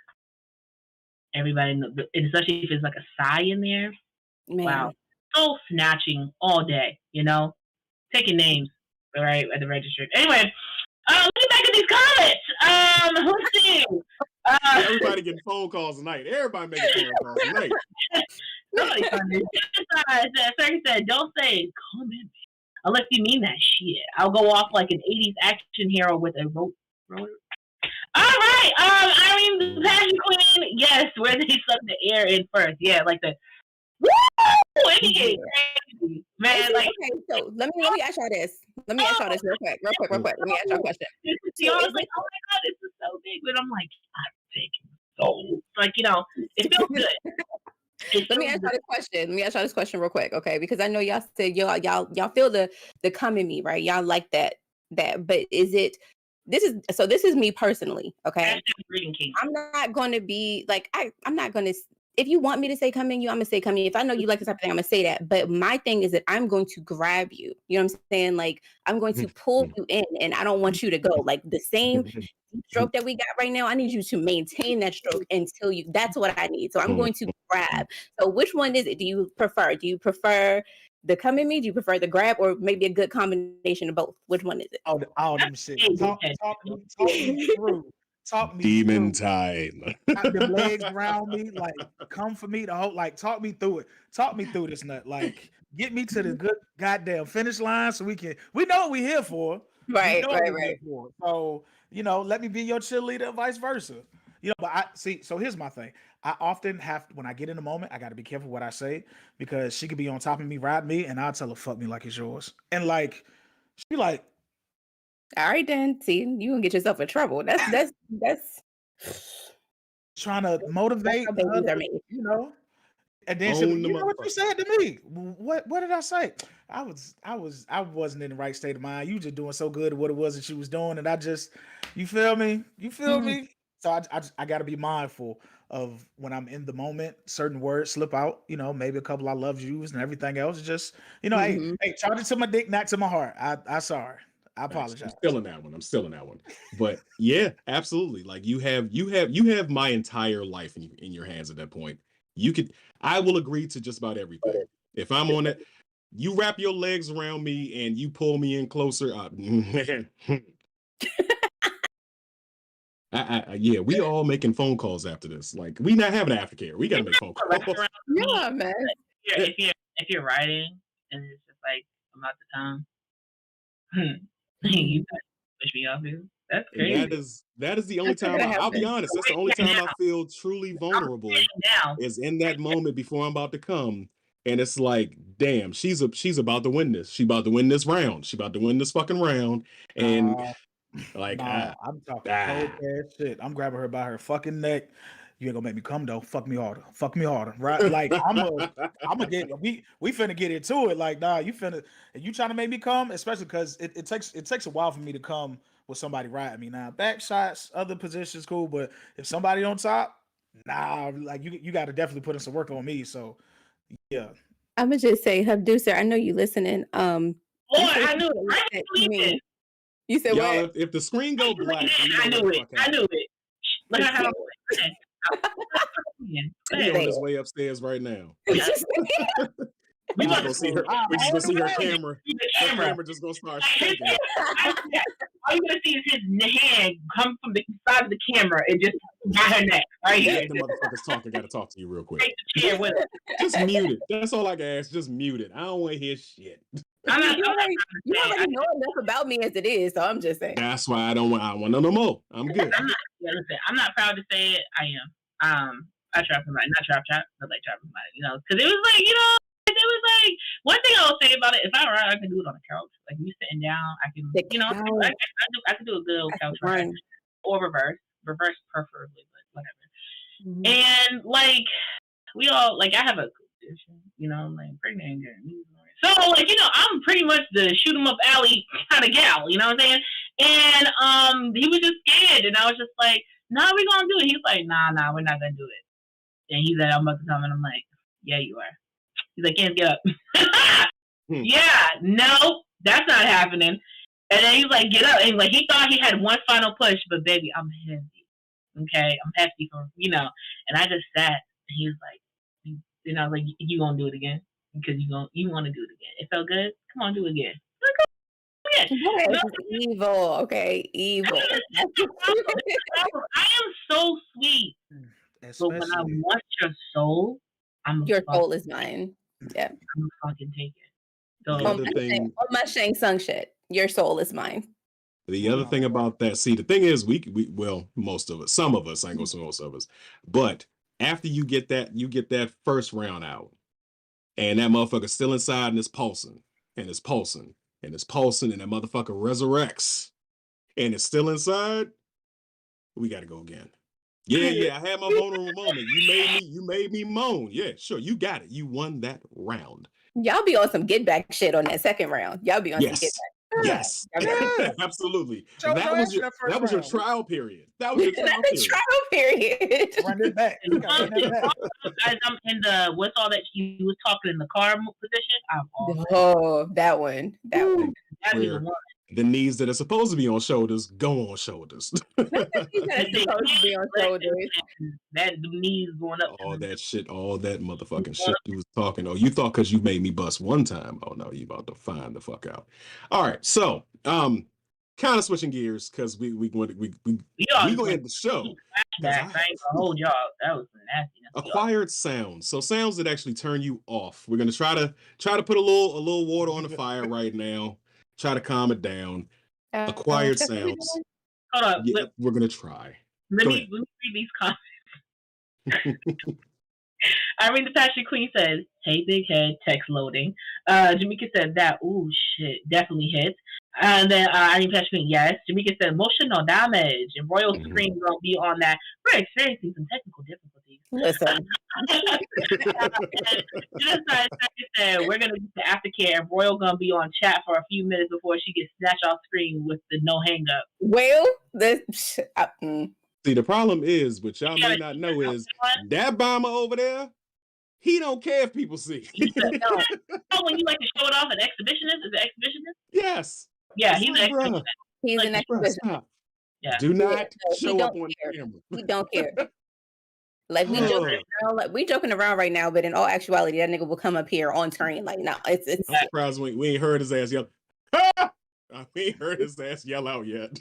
Everybody knows, especially if it's like a sigh in there. Man. Wow. So snatching all day, taking names, all right, at the register. Anyway, let me back at these comments. Who's seeing? Everybody getting phone calls tonight. Everybody making phone calls tonight. Somebody said, don't say come in unless you mean that shit. I'll go off like an 80s action hero with a rope. All right, Irene the Passion Queen. Yes, where they suck the air in first. Yeah, like the woo! Crazy. Man, like, okay, so let me ask y'all this. Let me ask y'all this real quick. Let me ask y'all a question. I was like, oh my god, this is so big, but I'm like, I'm taking so like, it feels good. Let me ask y'all this question real quick, okay? Because I know y'all said y'all feel the come in me, right? Y'all like that, but is it? This is me personally, okay? I'm not going to be like, I'm not going to, if you want me to say come in you, I'm going to say come in. If I know you like this type of thing, I'm going to say that. But my thing is that I'm going to grab you. You know what I'm saying? Like, I'm going to pull you in, and I don't want you to go. Like, the same stroke that we got right now, I need you to maintain that stroke until that's what I need. So I'm going to grab. So which one is it? Do you prefer the come in me? Do you prefer the grab, or maybe a good combination of both? Which one is it? All them shit. Talk me through talk me Demon through. time. Got them legs around me, like come for me to hold, like talk me through it. Talk me through this nut. Like get me to the good goddamn finish line so we know what we're here for. Right, We know what right, we're here right. for. So, let me be your cheerleader and vice versa. But I see, so here's my thing. I often have, when I get in the moment, I gotta be careful what I say because she could be on top of me, ride me, and I'll tell her, fuck me like it's yours. And like she like, All right, then. See, you gonna get yourself in trouble. That's trying to that's motivate how her babies are to, made. and then she'll be, Own the you know what you motherfucker. said to me? What did I say? I wasn't in the right state of mind. You just doing so good at what it was that she was doing, and I just, you feel me? You feel Mhm. me? So I got to be mindful of when I'm in the moment. Certain words slip out. Maybe a couple I love yous and everything else. Just Mhm. hey, charge it to my dick, not to my heart. I sorry. I Facts. apologize. I'm still in that one. But yeah, absolutely. Like you have my entire life in your hands at that point. I will agree to just about everything. If I'm on it, you wrap your legs around me and you pull me in closer. Yeah, we all making phone calls after this. Like we not having aftercare. We gotta make phone calls. Yeah, man. If you're writing and it's just like about to come, you gotta push me off you. That's crazy. That is the only That's not time gonna I'll be happen. honest. That's the only time I feel truly vulnerable Now, is in that moment before I'm about to come. And it's like, damn, she's about to win this. She about to win this round. She about to win this fucking round. And like, No, I'm talking cold ass shit. I'm grabbing her by her fucking neck. You ain't gonna make me come though. Fuck me harder. Fuck me harder. Right? Like I'm gonna get we finna get into it. Like, nah, you trying to make me come, especially because it takes a while for me to come with somebody riding me. Now, back shots, other positions, cool, but if somebody on top, nah, like you gotta definitely put in some work on me. So yeah. I'm gonna just say, Hubducer, I know you listening. Boy, I knew it. I that believe me. it. You said y'all, what? if the screen go black, we I know knew what the it. fuck I happened. knew it. Look at how He on his way upstairs right now. We just gonna see her. We just gonna see her camera. Her camera just gonna start shaking. All you gonna see is his hand come from the side of the camera and just by her neck right here. Let the motherfuckers talk. I gotta talk to you real quick. Take the chair with her. Just mute it. That's all I can ask. Just mute it. I don't want to hear shit. You already know enough about me as it is, so I'm just saying. That's why I don't want no more. I'm good. I'm not proud to say it. I am. I trap somebody, not trap, but like trap somebody, because it was like, it was like one thing I'll say about it. If I ride, I can do it on the couch. Like you sitting down, I can, I can do a good old couch ride or reverse preferably, but whatever. Mm-hmm. And like we all like, I have a condition, like pregnant. So like, I'm pretty much the shoot 'em up alley kind of gal, you know what I'm saying? And he was just scared, and I was just like, "Nah, we gonna do it." He's like, "Nah, we're not gonna do it." And he's like, "I'm about to come," and I'm like, "Yeah, you are." He's like, "Can't get up." Yeah, no, that's not happening. And then he's like, "Get up," and he's like, he thought he had one final push, but baby, I'm heavy. Okay, I'm hefty for And I just sat, and he was like, I was like, "You gonna do it again? Because you want to do it again. It felt good. Come on, do it again." Evil, okay, evil. I am so sweet. Especially. But when I want your soul, your soul is mine. Yeah, I'm gonna fucking take it. So, on my Shang Tsung shit, your soul is mine. The other thing about that, see, the thing is, well, most of us, some of us, I ain't gonna say most of us, but after you get that first round out, and that motherfucker's still inside and it's pulsing, and it's pulsing, and it's pulsing, and that motherfucker resurrects, and it's still inside, we gotta go again. Yeah, I had my vulnerable moment. You made me moan. Yeah, sure, you got it. You won that round. Y'all be on some get back shit on that second round. Y'all be on some get back. Yes, absolutely. That was your trial period. That was your trial period. Run it back. Guys, I'm in the what's all that you was talking in the car position. That one. That'd be the one. The knees that are supposed to be on shoulders go on shoulders. That the knees going up. All that motherfucking shit you was talking. Oh, you thought because you made me bust one time. Oh no, you about to find the fuck out. All right, so kind of switching gears because we going to end the show. I ain't gonna hold y'all. That was nasty. Acquired sounds. So sounds that actually turn you off. We're gonna try to put a little water on the fire right now. Try to calm it down. Acquired sounds. Hold up. Yeah, we're gonna try. Let me read these comments. Irene the Passion Queen says, "Hey, big head, text loading." Jamaica said that, ooh, shit, definitely hits. And then Irene the Passion Queen, yes. Jamaica said, emotional damage. And Royal Scream gonna be on that. We're experiencing some technical difficulties. Listen. Just said, we're gonna get the aftercare, and Royal gonna be on chat for a few minutes before she gets snatched off screen with the no hang up. Well, See, the problem is, which y'all may not know, is that bomber over there, he don't care if people see. Oh, when you like to show it off, an exhibitionist? Is it exhibitionist? Yes. Yeah, he's an exhibitionist. He's an exhibitionist. Yeah. Do not show up on camera. He don't care. Like we joking around right now, but in all actuality, that nigga will come up here on screen. Like, no, it's. I'm surprised we ain't heard his ass yell. Ah! We ain't heard his ass yell out yet.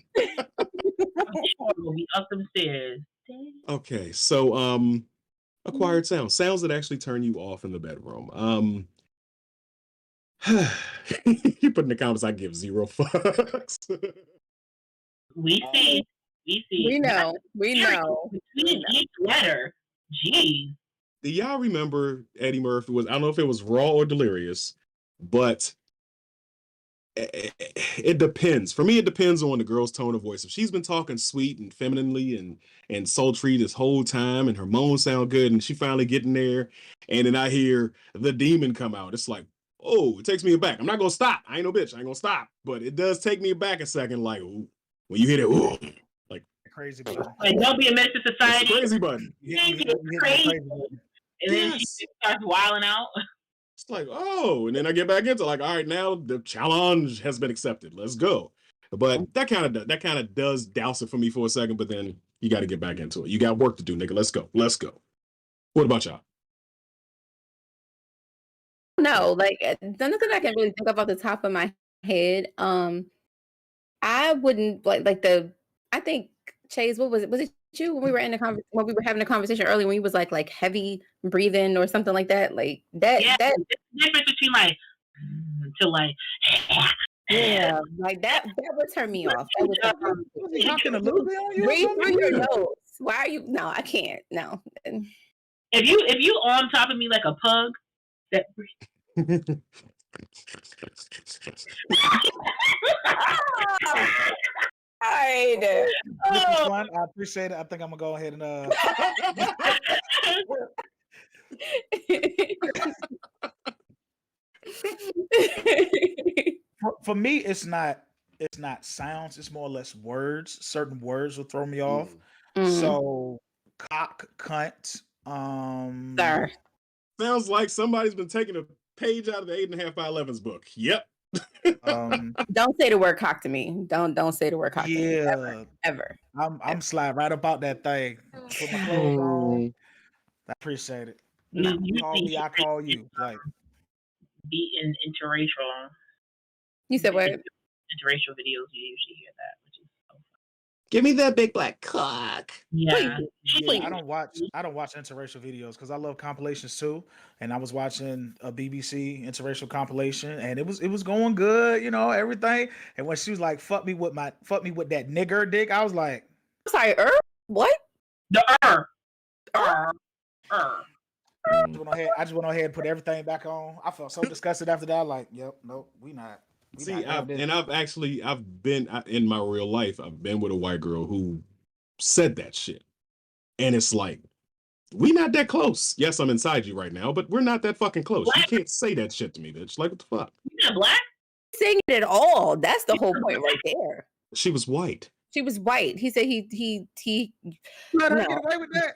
We'll be up them stairs. Okay, so acquired sounds that actually turn you off in the bedroom. You put in the comments, I give 0 fucks. We see. We know. Each letter. Jeez. Do y'all remember Eddie Murphy I don't know if it was Raw or Delirious, but it depends. For me, it depends on the girl's tone of voice. If she's been talking sweet and femininely and sultry this whole time, and her moans sound good, and she finally getting there, and then I hear the demon come out, it's like, oh, it takes me aback. I'm not gonna stop. I ain't no bitch. I ain't gonna stop. But it does take me aback a second, like, ooh, when you hear that, ooh, like crazy button. Like, don't be a menace to society. It's crazy button. Crazy. And then she starts wilding out. It's like, oh, and then I get back into like, all right, now the challenge has been accepted. Let's go. But that kind of does douse it for me for a second, but then you got to get back into it. You got work to do, nigga. Let's go. What about y'all? No, like nothing I can really think of off the top of my head. I wouldn't I think Chase, what was it? Was it you when we were when we were having a conversation earlier when he was like heavy breathing or something like that? Like that. Yeah, the difference between yeah, like that would turn me off. That would turn me off. Breathe through your nose. Why are you? No, I can't. No. If you on top of me like a pug, that. I appreciate it. I think I'm gonna go ahead and for me, it's not sounds, it's more or less words. Certain words will throw me off. So cock, cunt, Sir. Sounds like somebody's been taking a page out of the 8.5 by 11's book. Yep. Don't say the word cock to me. Don't say the word cock to me. Ever. I'm slide right about that thing. Put my clothes on. I appreciate it. You call me, I call you. Like beating interracial. You said what? Interracial videos, you usually hear that, which is so fun. Give me that big black cock. Yeah. I don't watch interracial videos because I love compilations too. And I was watching a BBC interracial compilation, and it was going good, everything. And when she was like, "Fuck me with that nigger dick," I was like, "Sorry, what?" The I just went ahead and put everything back on. I felt so disgusted after that. Like, yep, nope, we not. I've been in my real life, I've been with a white girl who said that shit. And it's like, we not that close. Yes, I'm inside you right now, but we're not that fucking close. Black? You can't say that shit to me, bitch. Like, what the fuck? You're not black? Saying it at all. That's the whole point right there. She was white. She was white. He said he let her get away with that.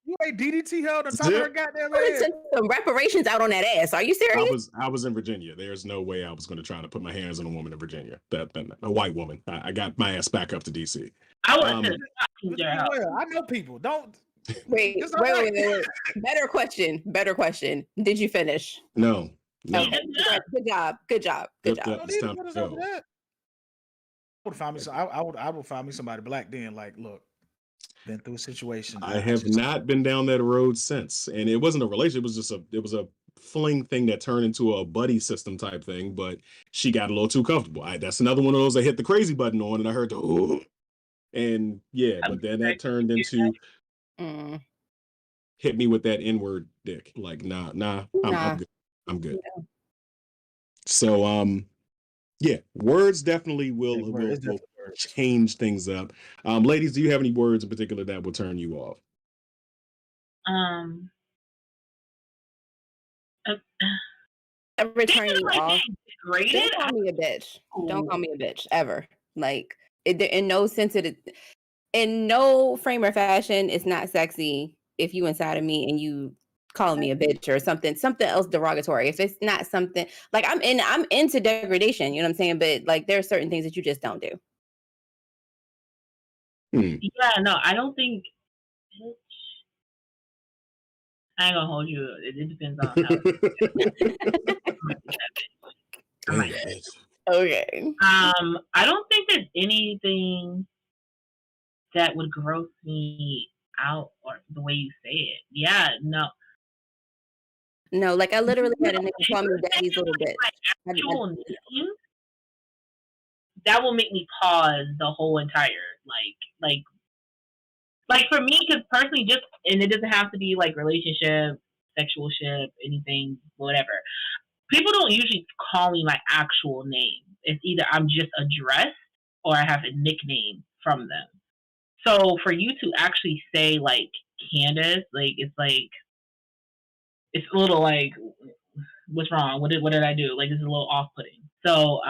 You ain't DDT held on top of her goddamn ass. Took some reparations out on that ass. Are you serious? I was in Virginia. There's no way I was going to try to put my hands on a woman in Virginia. A white woman. I got my ass back up to DC. I know people. Don't wait. Better question. Did you finish? No. Okay. Good job. It's time to go. would find me. I would find me somebody black. Then, like, look, been through a situation. I have not been down that road since, and it wasn't a relationship. It was a fling thing that turned into a buddy system type thing. But she got a little too comfortable. That's another one of those I hit the crazy button on, and I heard the ooh, and yeah, but then that turned into hit me with that N-word dick. Like, nah, I'm good. I'm good. Yeah. So, yeah, words definitely will change things up. Ladies, do you have any words in particular that will turn you off? Ever turn you off? Don't call me a bitch. Don't call me a bitch ever. Like, in no sense in no frame or fashion, it's not sexy if you inside of me and you calling me a bitch or something else derogatory. If it's not something like I'm into degradation, you know what I'm saying? But like there are certain things that you just don't do. Yeah, no, I don't think I ain't gonna hold you. It depends on how okay. I don't think there's anything that would gross me out or the way you say it. Yeah, no. No, like I literally had a nigga call me daddy's little bitch. That will make me pause the whole entire like for me, because personally, just and it doesn't have to be like relationship, sexual ship, anything, whatever. People don't usually call me my actual name. It's either I'm just addressed or I have a nickname from them. So for you to actually say like Candace, like it's a little like, what's wrong? What did I do? Like, it's a little off-putting. So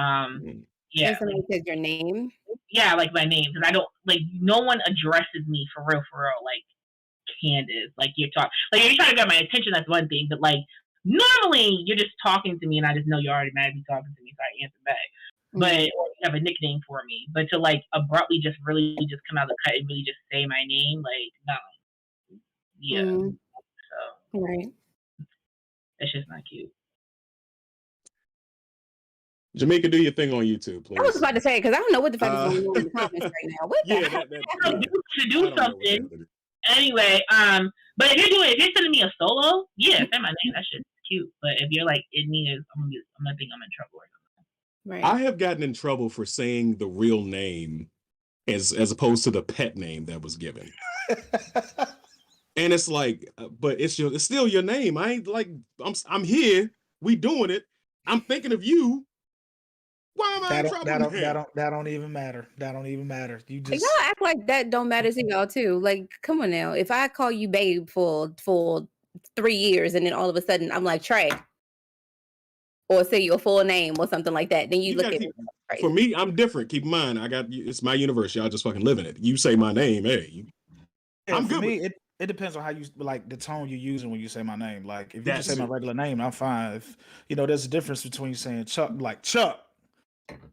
yeah. When somebody says your name? Yeah, like my name, because I don't like no one addresses me for real, like Candace. Like you're trying to get my attention. That's one thing, but like normally you're just talking to me, and I just know you're already mad at me talking to me, so I answer back. But or you have a nickname for me, but to like abruptly just come out of the cut and really just say my name, like no, yeah. So right, that's just not cute. Jamaica, do your thing on YouTube, please. I was about to say, because I don't know what the fuck is going on in the comments right now. What the heck? To do something. Anyway, but if you're sending me a solo, yeah, say my name. That shit's cute. But if you're like, I'm gonna think I'm in trouble or something. Right. I have gotten in trouble for saying the real name as opposed to the pet name that was given. And it's like, but it's still your name. I ain't like, I'm here. We doing it. I'm thinking of you. Why am I in trouble? That don't even matter. That don't even matter. You just y'all act like that don't matter to y'all too. Like, come on now. If I call you babe for 3 years and then all of a sudden I'm like Trey, or say your full name or something like that, then you look at me. For me, I'm different. Keep in mind, it's my universe. Y'all just fucking living it. You say my name, hey. I'm good. Me, it depends on how you like the tone you're using when you say my name. Like if you just say my regular name, I'm fine. If there's a difference between saying Chuck, like Chuck,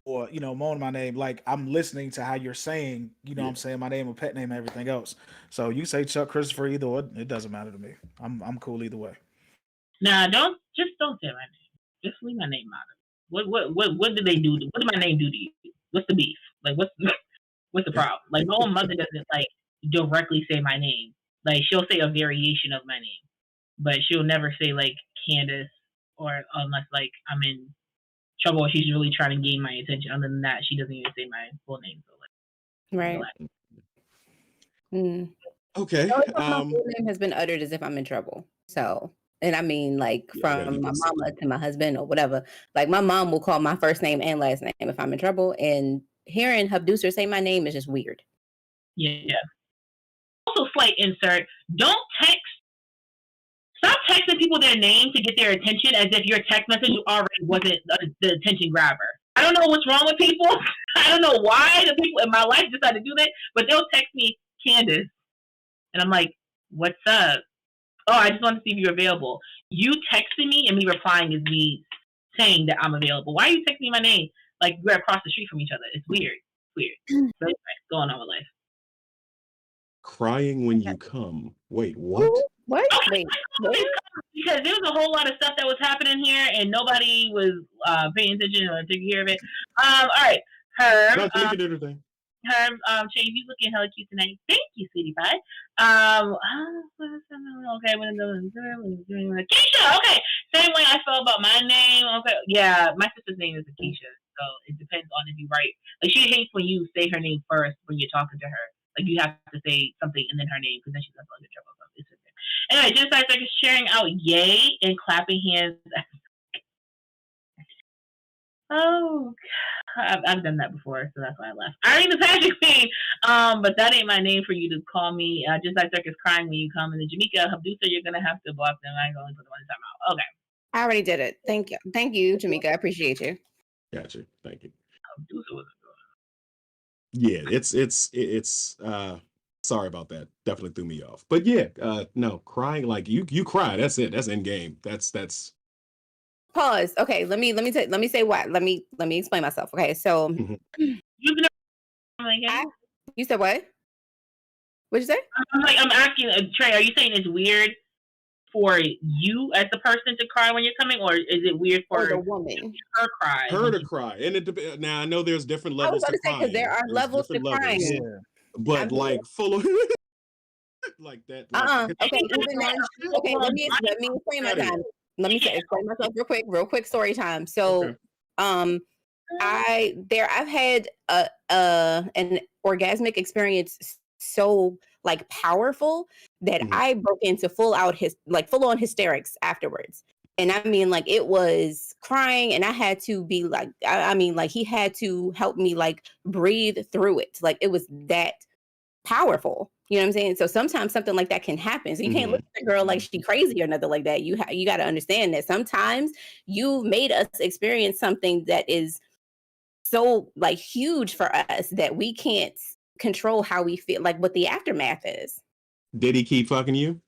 or Moan my name. Like I'm listening to how you're saying, I'm saying my name, a pet name, and everything else. So you say Chuck, Christopher, either or, it doesn't matter to me. I'm cool either way. Nah, don't say my name. Just leave my name out of it. What did they do? What did my name do to you? What's the beef? Like what's the problem? Like my own mother doesn't like directly say my name. Like she'll say a variation of my name, but she'll never say like Candace, or unless like I'm in trouble or she's really trying to gain my attention. Other than that, she doesn't even say my full name. So like, right. Okay. My full name has been uttered as if I'm in trouble. So, and I mean like from my mama to my husband or whatever. Like my mom will call my first name and last name if I'm in trouble, and hearing Habduser say my name is just weird. Yeah. Also, slight insert. Don't text. Stop texting people their name to get their attention as if your text message already wasn't the attention grabber. I don't know what's wrong with people. I don't know why the people in my life decide to do that, but they'll text me Candace, and I'm like, "What's up? Oh, I just want to see if you're available." You texting me and me replying is me saying that I'm available. Why are you texting me my name like we're across the street from each other? It's weird. So anyway, going on with life. Crying when you come. Wait, what? What? Wait. Because there was a whole lot of stuff that was happening here, and nobody was paying attention or taking care of it. All right. Herb. No, Tamika did her thing. Herb, Shay, you looking hella cute tonight. Thank you, sweetie pie. Okay, Keisha. Okay, same way I feel about my name. Okay, yeah, my sister's name is Keisha, so it depends on if you write. Like she hates when you say her name first when you're talking to her. Like you have to say something and then her name because then she's gonna get trouble. Anyway, just like they're sharing out yay and clapping hands. Oh, I've done that before, so that's why I left. Irene the Pageant Queen. But that ain't my name for you to call me. Just like Circus crying when you come. And then Jamaica Habdusa, you're gonna have to block them. I ain't gonna put them on the timeout. Okay. I already did it. Thank you, Jamaica. I appreciate you. Gotcha. Thank you. Habdusa was Yeah, it's sorry about that. Definitely threw me off. But yeah, no, crying like you cry. That's it. That's end game. That's Pause. Okay, let me say what. Let me explain myself. Okay, so you've never you said what? What'd you say? I'm asking Trey, are you saying it's weird for you as the person to cry when you're coming, or is it weird for the woman her to cry? And it now I know there's different levels to crying. Because there are levels to crying. Yeah. But like full of like that. Okay, okay, let me explain my time. Let me explain myself real quick story time. So I've had an orgasmic experience so like powerful that I broke into full on hysterics afterwards. And I mean, like, it was crying, and I had to be like, I mean, like, he had to help me like breathe through it. Like, it was that powerful. You know what I'm saying? So sometimes something like that can happen. So you can't look at the girl like she crazy or nothing like that. You got to understand that sometimes you made us experience something that is so like huge for us that we can't control how we feel, like what the aftermath is. Did he keep fucking you?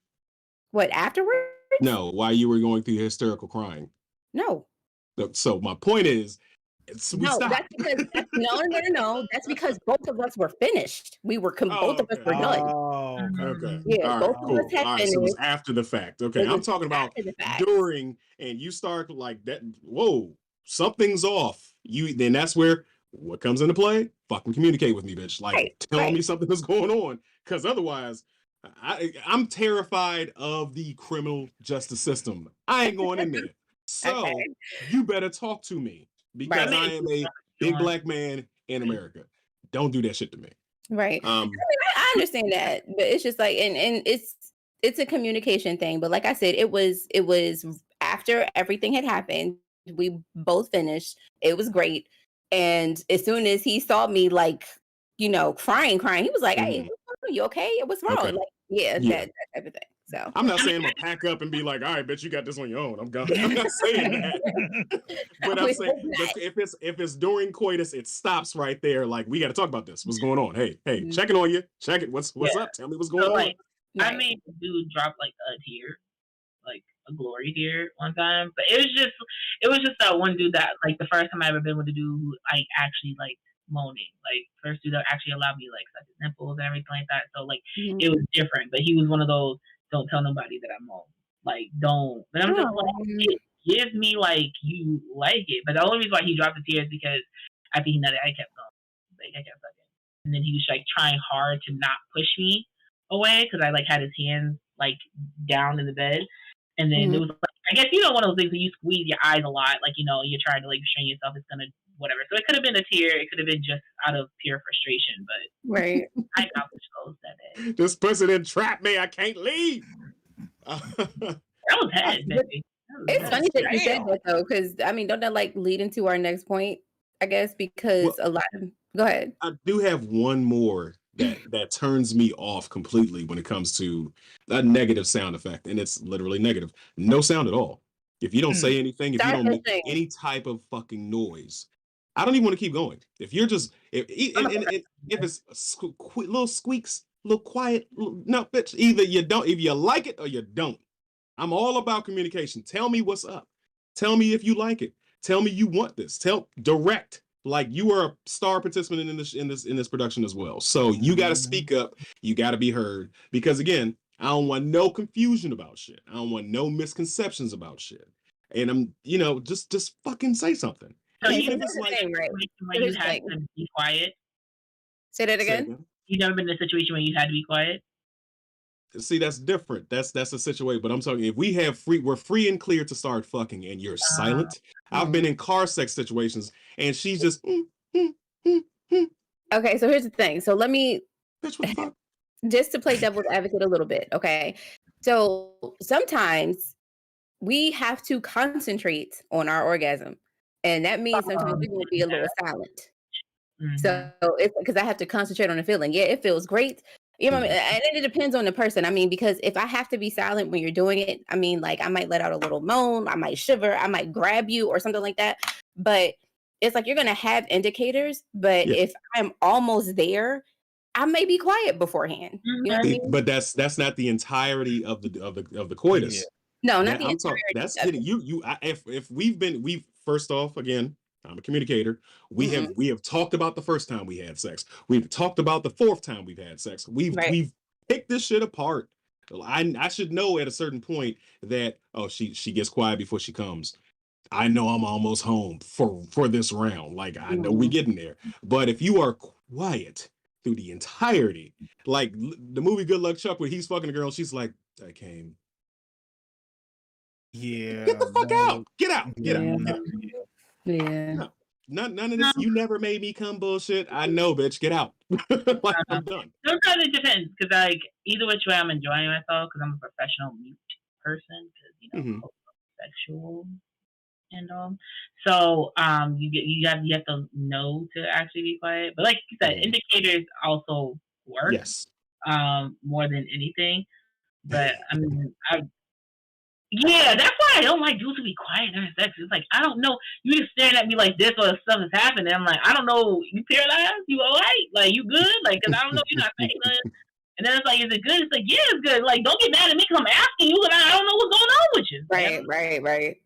What, afterwards? No, while you were going through hysterical crying. No. So my point is, that's because no. That's because both of us were finished. We were both of us were done. Oh, okay. Yeah, all both right, cool. of us had All right, finished. so it was after the fact. Okay, I'm talking about during, and you start like that. Whoa, something's off. Then that's where what comes into play. Fucking communicate with me, bitch. Like, tell me something that's going on, because otherwise, I'm terrified of the criminal justice system. I ain't going in there. So you better talk to me, because I am a big black man in America. Don't do that shit to me. Right. I mean, I understand that, but it's just like, and it's a communication thing. But like I said, it was after everything had happened. We both finished. It was great. And as soon as he saw me, like, you know, crying, he was like, "Hey, you okay? What's wrong?" Okay. Like, that type of thing. So I'm not saying I'm gonna pack up and be like, "All right, bitch, you got this on your own." I'm gone. I'm not saying that. But I'm saying if it's during coitus, it stops right there. Like, we got to talk about this. What's going on? Hey, checking on you. Check it. What's up? Tell me what's going on. I made the dude drop like a tear, like a glory tear one time. But it was just that one dude that, like, the first time I ever been with a dude who like actually like moaning. Like, first dude that actually allowed me like such his nipples and everything like that. So like it was different. But he was one of those, don't tell nobody that I moan. Like, don't. But I'm just like, it gives me like you like it. But the only reason why he dropped the tears because after he nutted, I kept going. Like, I kept fucking. And then he was like trying hard to not push me away because I like had his hands like down in the bed. And then it was like, I guess, you know, one of those things where you squeeze your eyes a lot, like, you know, you're trying to like restrain yourself, it's gonna whatever. So it could have been a tear, it could have been just out of pure frustration, but I accomplished those that day. This person entrapped me, I can't leave. That was head, baby. It's funny that you said that though, because I mean, don't that like lead into our next point, I guess, because a lot of go ahead. I do have one more that turns me off completely when it comes to a negative sound effect, and it's literally negative. No sound at all. If you don't say anything, if you don't make any type of fucking noise, I don't even want to keep going. If you're just if it's little squeaks, little quiet, no, bitch. Either you don't, if you like it or you don't. I'm all about communication. Tell me what's up. Tell me if you like it. Tell me you want this. Direct. Like, you are a star participant in this production as well. So you got to speak up. You got to be heard, because again, I don't want no confusion about shit. I don't want no misconceptions about shit. And I'm, you know, just fucking say something. So Even you if it's like, where you had to be quiet. Say that again. You've never been in a situation where you had to be quiet. See, that's different. That's a situation. But I'm talking if we're free and clear to start fucking, and you're silent. I've been in car sex situations, and she's just. Okay, so here's the thing. So let me. Bitch, what the fuck? Just to play devil's advocate a little bit, okay? So sometimes we have to concentrate on our orgasm, and that means sometimes we will be a little silent. So it's because I have to concentrate on the feeling. Yeah, it feels great. You know what I mean? And it depends on the person. I mean, because if I have to be silent when you're doing it, I mean, like I might let out a little moan, I might shiver, I might grab you or something like that. But it's like you're gonna have indicators. But if I'm almost there, I may be quiet beforehand. You know what I mean? But that's not the entirety of the coitus. No, not the entirety. That's hitting you. If we've first off, again, I'm a communicator. We have talked about the first time we had sex. We've talked about the fourth time we've had sex. We've picked this shit apart. I should know at a certain point that she gets quiet before she comes. I know I'm almost home for this round. Like I know we getting there. But if you are quiet through the entirety, like the movie Good Luck Chuck, where he's fucking a girl, and she's like, I came. Yeah. Get the fuck out. Get out. Get out. Yeah. No. None of this. You never made me come bullshit. I know, bitch. Get out. Like, I'm done. Sometimes it depends because, like, either which way I'm enjoying myself because I'm a professional mute person because sexual and all. So you have to know to actually be quiet. But like you said, indicators also work. Yes. More than anything. But I mean, yeah, that's why I don't like dudes to be quiet during sex. It's like, I don't know. You just staring at me like this or stuff is happening. I'm like, I don't know. You paralyzed? You all right? Like, you good? Like, because I don't know. You're not saying nothing. And then it's like, is it good? It's like, yeah, it's good. Like, don't get mad at me because I'm asking you because I don't know what's going on with you. Right.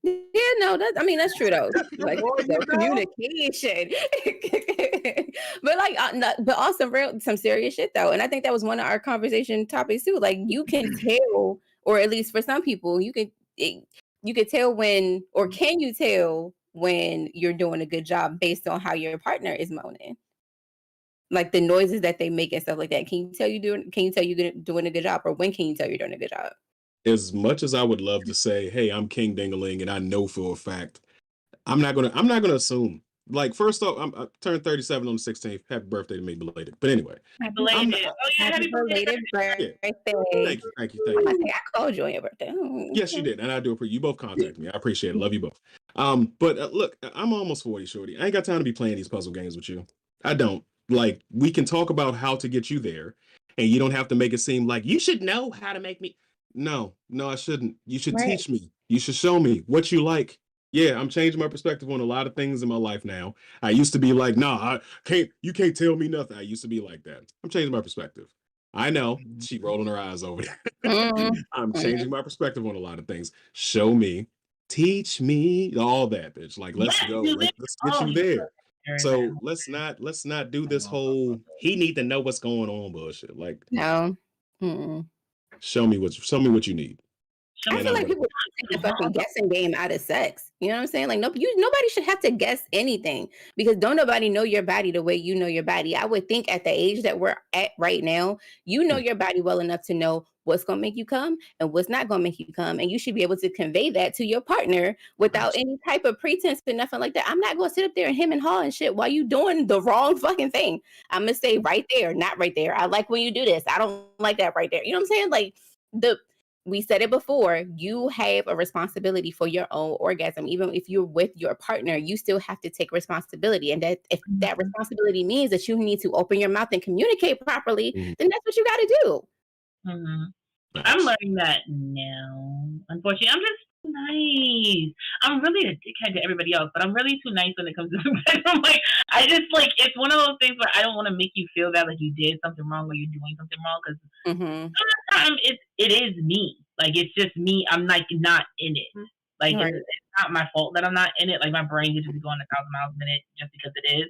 Yeah, no, that's true though. Like communication, but like, but also some serious shit though. And I think that was one of our conversation topics too. Like, you can tell, or at least for some people, you could tell when, or can you tell when you're doing a good job based on how your partner is moaning, like the noises that they make and stuff like that. Can you tell you're doing a good job, or when can you tell you're doing a good job? As much as I would love to say, hey, I'm King Dingaling and I know for a fact, I'm not gonna assume. Like, first off, I turned 37 on the 16th. Happy birthday to me, belated. But anyway. Happy belated birthday. Thank you. I called you on your birthday. Yes, you did. And I do appreciate you both contacted me. I appreciate it. Love you both. But look, I'm almost 40, shorty. I ain't got time to be playing these puzzle games with you. I don't. Like, we can talk about how to get you there, and you don't have to make it seem like you should know how to make me. No, I shouldn't. You should teach me. You should show me what you like. Yeah, I'm changing my perspective on a lot of things in my life now. I used to be like, nah, you can't tell me nothing. I used to be like that. I'm changing my perspective. I know. She rolling her eyes over there. I'm changing my perspective on a lot of things. Show me, teach me, all that, bitch. Like, let's go. Let's get you there. So let's not do this whole he need to know what's going on bullshit. Like, no. Show me what you need. I feel like people take the fucking guessing game out of sex. You know what I'm saying? Like, nobody should have to guess anything, because don't nobody know your body the way you know your body. I would think at the age that we're at right now, you know your body well enough to know what's going to make you come and what's not going to make you come. And you should be able to convey that to your partner without any type of pretense or nothing like that. I'm not going to sit up there and hem and haw and shit while you doing the wrong fucking thing. I'm going to say right there, not right there. I like when you do this. I don't like that right there. You know what I'm saying? Like, we said it before, you have a responsibility for your own orgasm. Even if you're with your partner, you still have to take responsibility. And that if that responsibility means that you need to open your mouth and communicate properly, then that's what you got to do. I'm learning that now. Unfortunately, I'm just nice. I'm really a dickhead to everybody else, but I'm really too nice when it comes to sex. I'm like, it's one of those things where I don't want to make you feel bad, like you did something wrong or you're doing something wrong, because sometimes it is me. Like, it's just me. I'm like not in it. Like, it's not my fault that I'm not in it. Like, my brain is just going 1,000 miles a minute just because it is.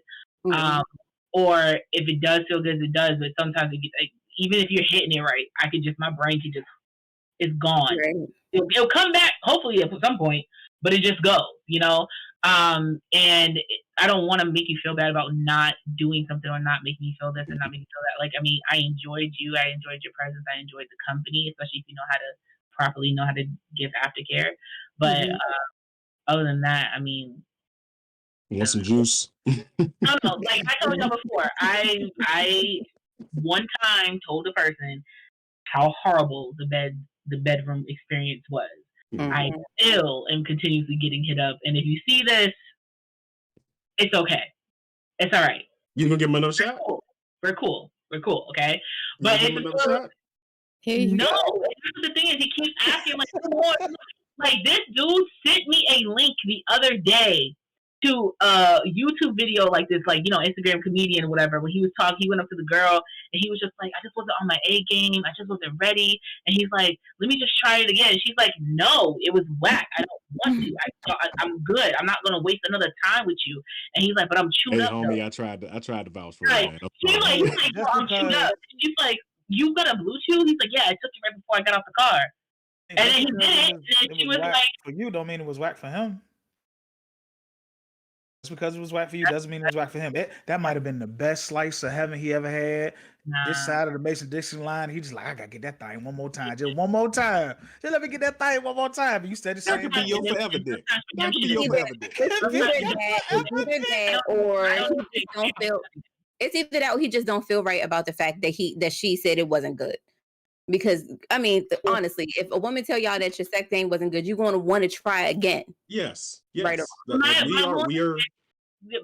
Or if it does feel good, it does. But sometimes it gets, like, even if you're hitting it right, my brain can just, it's gone. It'll come back, hopefully at some point, but it just goes, you know? And I don't want to make you feel bad about not doing something or not making you feel this and not making you feel that. Like, I mean, I enjoyed you. I enjoyed your presence. I enjoyed the company, especially if you know how to properly know how to give aftercare. But other than that, I mean, you want some juice? No, like I told y'all before, I one time told a person how horrible the bedroom experience was. I still am continuously getting hit up, and if you see this, it's okay. It's all right. You gonna give him another shot? We're cool. Okay, you but give him another shot? No, the thing is, he keeps asking like, come on. Like this dude sent me a link the other day to a YouTube video like this, like, you know, Instagram comedian or whatever. When he was talking, he went up to the girl and he was just like, I just wasn't on my A game. I just wasn't ready. And he's like, let me just try it again. She's like, no, it was whack. I don't want to. I'm good. I'm not gonna waste another time with you. And he's like, but I'm chewed up. Homie, though. I tried to vouch for like, you. He's like, well, I'm chewed up. She's like, you got a Bluetooth? He's like, yeah, I took it right before I got off the car. And then he did it, and she was like, for you don't mean it was whack for him. Just because it was whack for you doesn't mean it was whack for him. That might have been the best slice of heaven he ever had. This side of the Mason-Dixon line, he just like, I gotta get that thing one more time. Just one more time. Just let me get that thing one more time. And you said the same thing. That could be your forever dick. That could be your forever dick. It's either that or he just don't feel right about the fact that she said it wasn't good. Because I mean, honestly, if a woman tell y'all that your sex game wasn't good, you're going to want to try again. Yes. Right. We are.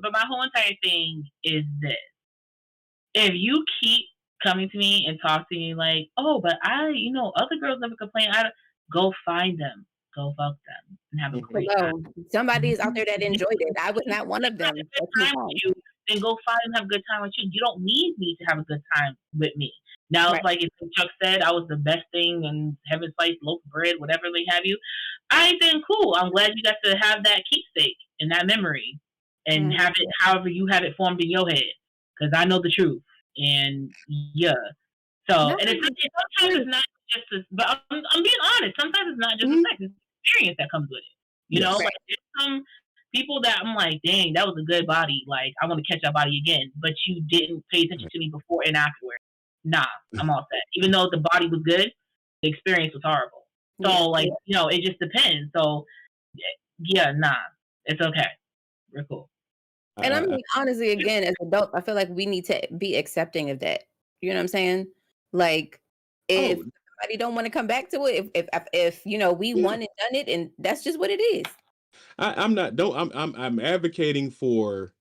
But my whole entire thing is this: if you keep coming to me and talk to me like, oh, but other girls never complain. Go find them, go fuck them, and have a great time. Somebody is out there that enjoyed it. I was not one of them. Then go find and have a good time with you. You don't need me to have a good time with me. Now, it's like if Chuck said I was the best thing in heaven sliced loaf bread, whatever they have you, I think cool. I'm glad you got to have that keepsake and that memory and have it however you have it formed in your head. Because I know the truth. And yeah. So, and sometimes it's not just this, but I'm being honest. Sometimes it's not just the sex, it's the experience that comes with it. You know, like there's some people that I'm like, dang, that was a good body. Like, I want to catch that body again. But you didn't pay attention to me before and afterwards. Nah, I'm all set. Even though the body was good, the experience was horrible. So, like, you know, it just depends. So, yeah, nah, it's okay. We're cool. And I mean, honestly, again, as adults, I feel like we need to be accepting of that. You know what I'm saying? Like, if somebody don't want to come back to it, if you know, we won and done it, and that's just what it is. I'm advocating for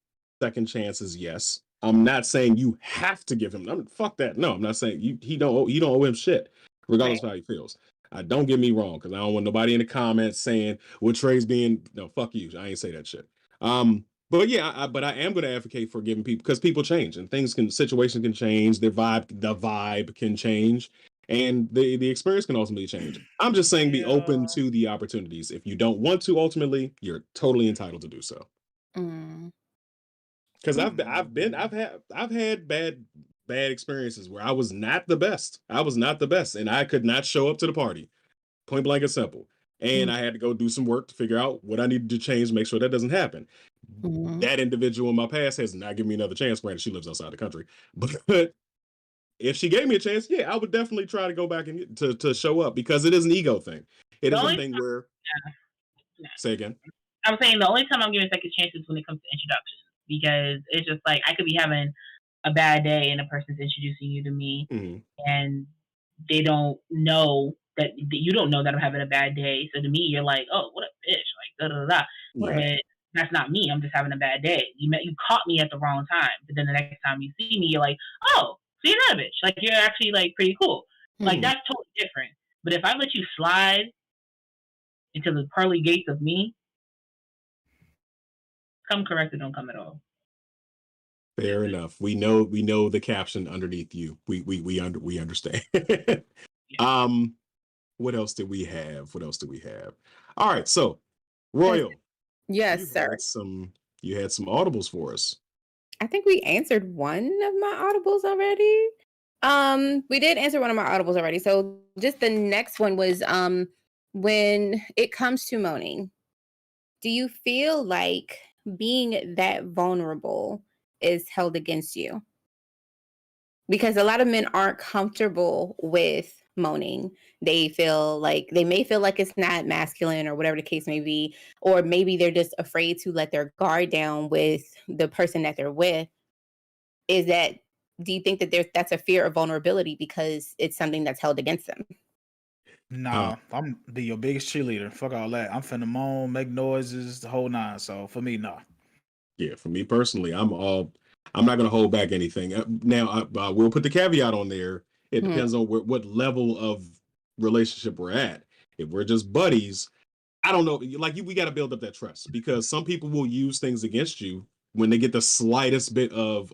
second chances. Yes. I'm not saying you have to give him. Fuck that. No, I'm not saying you don't owe him shit, regardless of how he feels. Don't get me wrong, because I don't want nobody in the comments saying, well, Trey's being, no, fuck you. I ain't say that shit. But yeah, but I am going to advocate for giving people, because people change and situations can change. The vibe can change, and the experience can ultimately change. I'm just saying, be open to the opportunities. If you don't want to, ultimately, you're totally entitled to do so. Because I've had bad experiences where I was not the best. And I could not show up to the party. Point blank and simple. And I had to go do some work to figure out what I needed to change to make sure that doesn't happen. That individual in my past has not given me another chance. Granted, she lives outside the country. But if she gave me a chance, yeah, I would definitely try to go back and to show up, because it is an ego thing. It is a thing where... Say again. I'm saying the only time I'm giving second chances when it comes to introductions. Because it's just like, I could be having a bad day and a person's introducing you to me and they don't know that you don't know that I'm having a bad day. So to me, you're like, oh, what a bitch. Like, da-da-da-da. But that's not me. I'm just having a bad day. You caught me at the wrong time. But then the next time you see me, you're like, oh, so you're not a bitch. Like, you're actually like pretty cool. Like, that's totally different. But if I let you slide into the pearly gates of me, come correct or don't come at all. Fair enough. We know the caption underneath you. We understand. What else did we have? All right, so Royal. Yes, sir. You had some audibles for us. I think we answered one of my audibles already. We did answer one of my audibles already. So just the next one was when it comes to moaning. Do you feel like being that vulnerable is held against you? Because a lot of men aren't comfortable with moaning. They may feel like it's not masculine or whatever the case may be, or maybe they're just afraid to let their guard down with the person that they're with. Is that Do you think that that's a fear of vulnerability because it's something that's held against them? Nah, I'm be your biggest cheerleader. Fuck all that. I'm finna moan, make noises, the whole nine. So for me, nah. Yeah, for me personally, I'm not going to hold back anything. Now, I will put the caveat on there. It Mhm. depends on what level of relationship we're at. If we're just buddies, I don't know. Like we got to build up that trust because some people will use things against you when they get the slightest bit of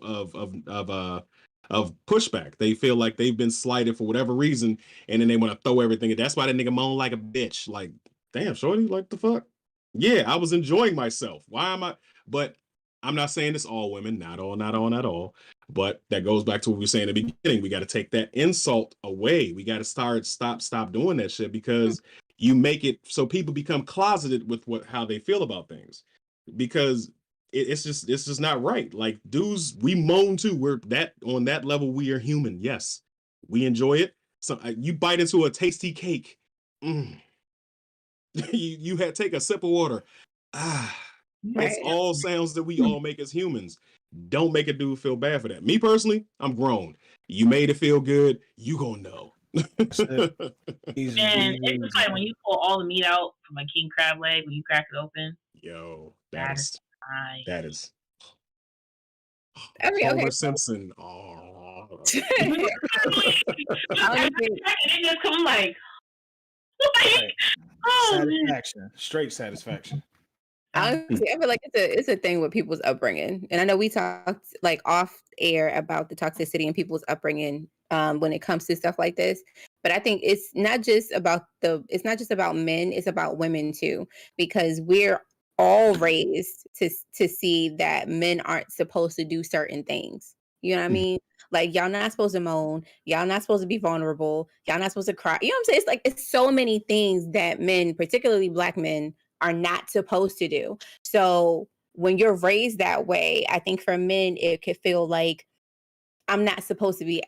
pushback. They feel like they've been slighted for whatever reason, and then they want to throw everything. That's why that nigga moan like a bitch. Like, damn, shorty, like the fuck? Yeah, I was enjoying myself. Why am I? But I'm not saying it's all women, not all, not all, not all. But that goes back to what we were saying in the beginning. We got to take that insult away. We got to stop doing that shit because you make it so people become closeted with how they feel about things because it's just not right. Like dudes, we moan too. We're that on that level. We are human. Yes, we enjoy it. So you bite into a tasty cake. You had take a sip of water. It's all sounds that we all make as humans. Don't make a dude feel bad for that. Me personally, I'm grown. You made it feel good. You gonna know. Easy, And easy, it's just like when you pull all the meat out from a king crab leg, when you crack it open. Yo, That is I mean, Homer okay. Simpson. Oh. Honestly, It just come like, Right. oh man. Satisfaction, straight satisfaction. honestly, I feel like it's a thing with people's upbringing, and I know we talked like off air about the toxicity in people's upbringing when it comes to stuff like this. But I think it's not just about men; it's about women too, because we're all raised to see that men aren't supposed to do certain things. You know what I mean? Like y'all not supposed to moan, y'all not supposed to be vulnerable, y'all not supposed to cry. You know what I'm saying? It's like it's so many things that men, particularly Black men, are not supposed to do. So when you're raised that way, I think for men, it could feel like I'm not supposed to be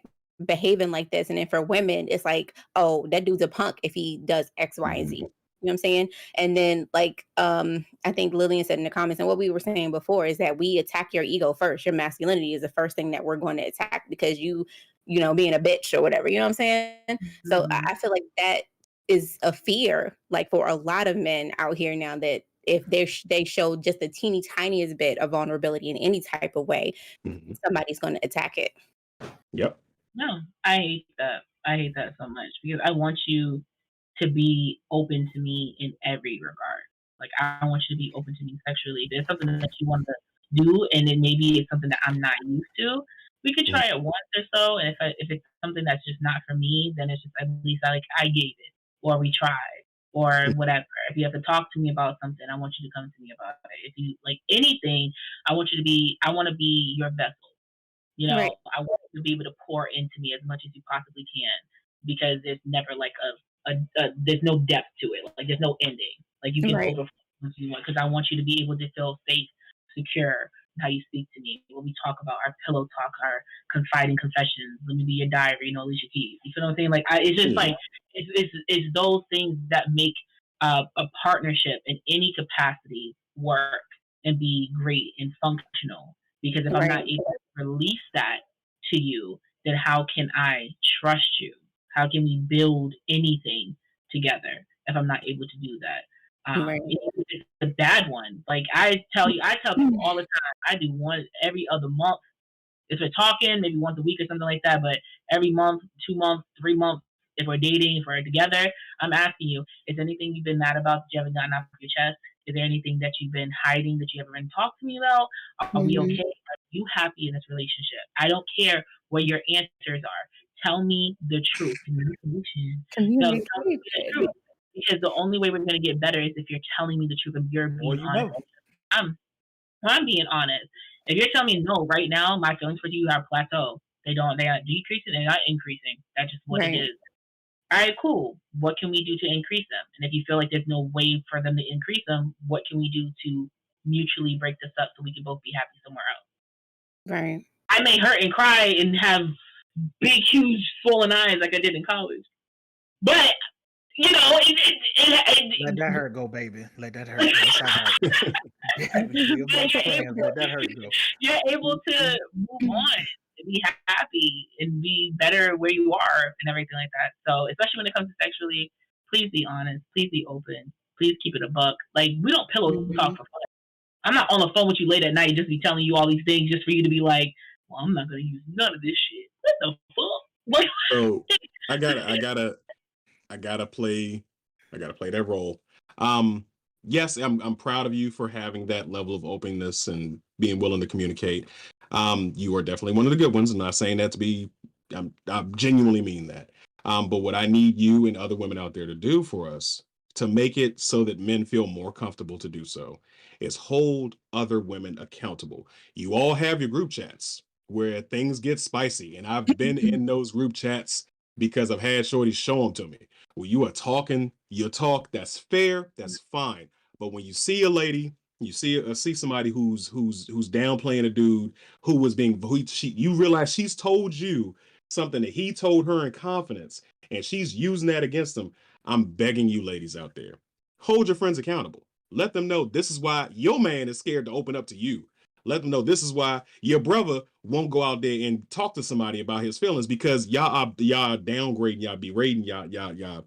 behaving like this. And then for women, it's like, oh, that dude's a punk if he does X, Y, and Z. You know what I'm saying? And then I think Lillian said in the comments, and what we were saying before is that we attack your ego first. Your masculinity is the first thing that we're going to attack because you being a bitch or whatever. You know what I'm saying? So I feel like that is a fear, like for a lot of men out here now, that if they show just the teeny tiniest bit of vulnerability in any type of way, somebody's going to attack it. Yep. No, I hate that. I hate that so much because I want you to be open to me in every regard. Like I want you to be open to me sexually. If there's something that you want to do, and then maybe it's something that I'm not used to, we could try it once or so. And if it's something that's just not for me, then it's just at least I gave it, or we tried, or whatever. If you have to talk to me about something, I want you to come to me about it. If you like anything, I want to be your vessel. Right. I want you to be able to pour into me as much as you possibly can because there's never like there's no depth to it. Like there's no ending. Like you can overflow if you want because I want you to be able to feel safe, secure in how you speak to me. When we talk about our pillow talk, our confiding confessions, let me be your diary, Alicia Keys. You feel what I'm saying? Like it's just like it's those things that make a partnership in any capacity work and be great and functional. Because if I'm not able to release that to you, then how can I trust you? How can we build anything together if I'm not able to do that? It's a bad one. Like I tell people all the time, I do one every other month. If we're talking, maybe once a week or something like that, but every month, 2 months, 3 months, if we're dating, if we're together, I'm asking you, is there anything you've been mad about that you haven't gotten off your chest? Is there anything that you've been hiding that you haven't talked to me about? Are we okay? Are you happy in this relationship? I don't care what your answers are. Tell me the truth. Communication. Tell me the truth. Because the only way we're going to get better is if you're telling me the truth and you're being honest. I'm being honest. If you're telling me no right now, my feelings for you are plateau. They are decreasing, they're not increasing. That's just what it is. all right, cool. What can we do to increase them? And if you feel like there's no way for them to increase them, what can we do to mutually break this up so we can both be happy somewhere else? Right. I may hurt and cry and have big, huge, swollen eyes like I did in college. But, you know, let that hurt go, baby. Let that hurt go. It's all right. Let that hurt go. You're able to move on and be happy and be better where you are and everything like that. So, especially when it comes to sexually, please be honest. Please be open. Please keep it a buck. Like, we don't pillow talk for fun. I'm not on the phone with you late at night just be telling you all these things just for you to be like, well, I'm not gonna use none of this shit. What the fuck? So I gotta play that role. Yes, I'm proud of you for having that level of openness and being willing to communicate. You are definitely one of the good ones. I'm not saying that to be, I genuinely mean that. But what I need you and other women out there to do for us to make it so that men feel more comfortable to do so is hold other women accountable. You all have your group chats where things get spicy, and I've been in those group chats because I've had shorties show them to me. When you are talking your talk, that's fair, that's fine. But when you see a lady, you see somebody who's downplaying a dude who was being you realize she's told you something that he told her in confidence, and she's using that against him. I'm begging you, ladies out there, hold your friends accountable. Let them know this is why your man is scared to open up to you. Let them know this is why your brother won't go out there and talk to somebody about his feelings, because y'all downgrading, y'all berating, y'all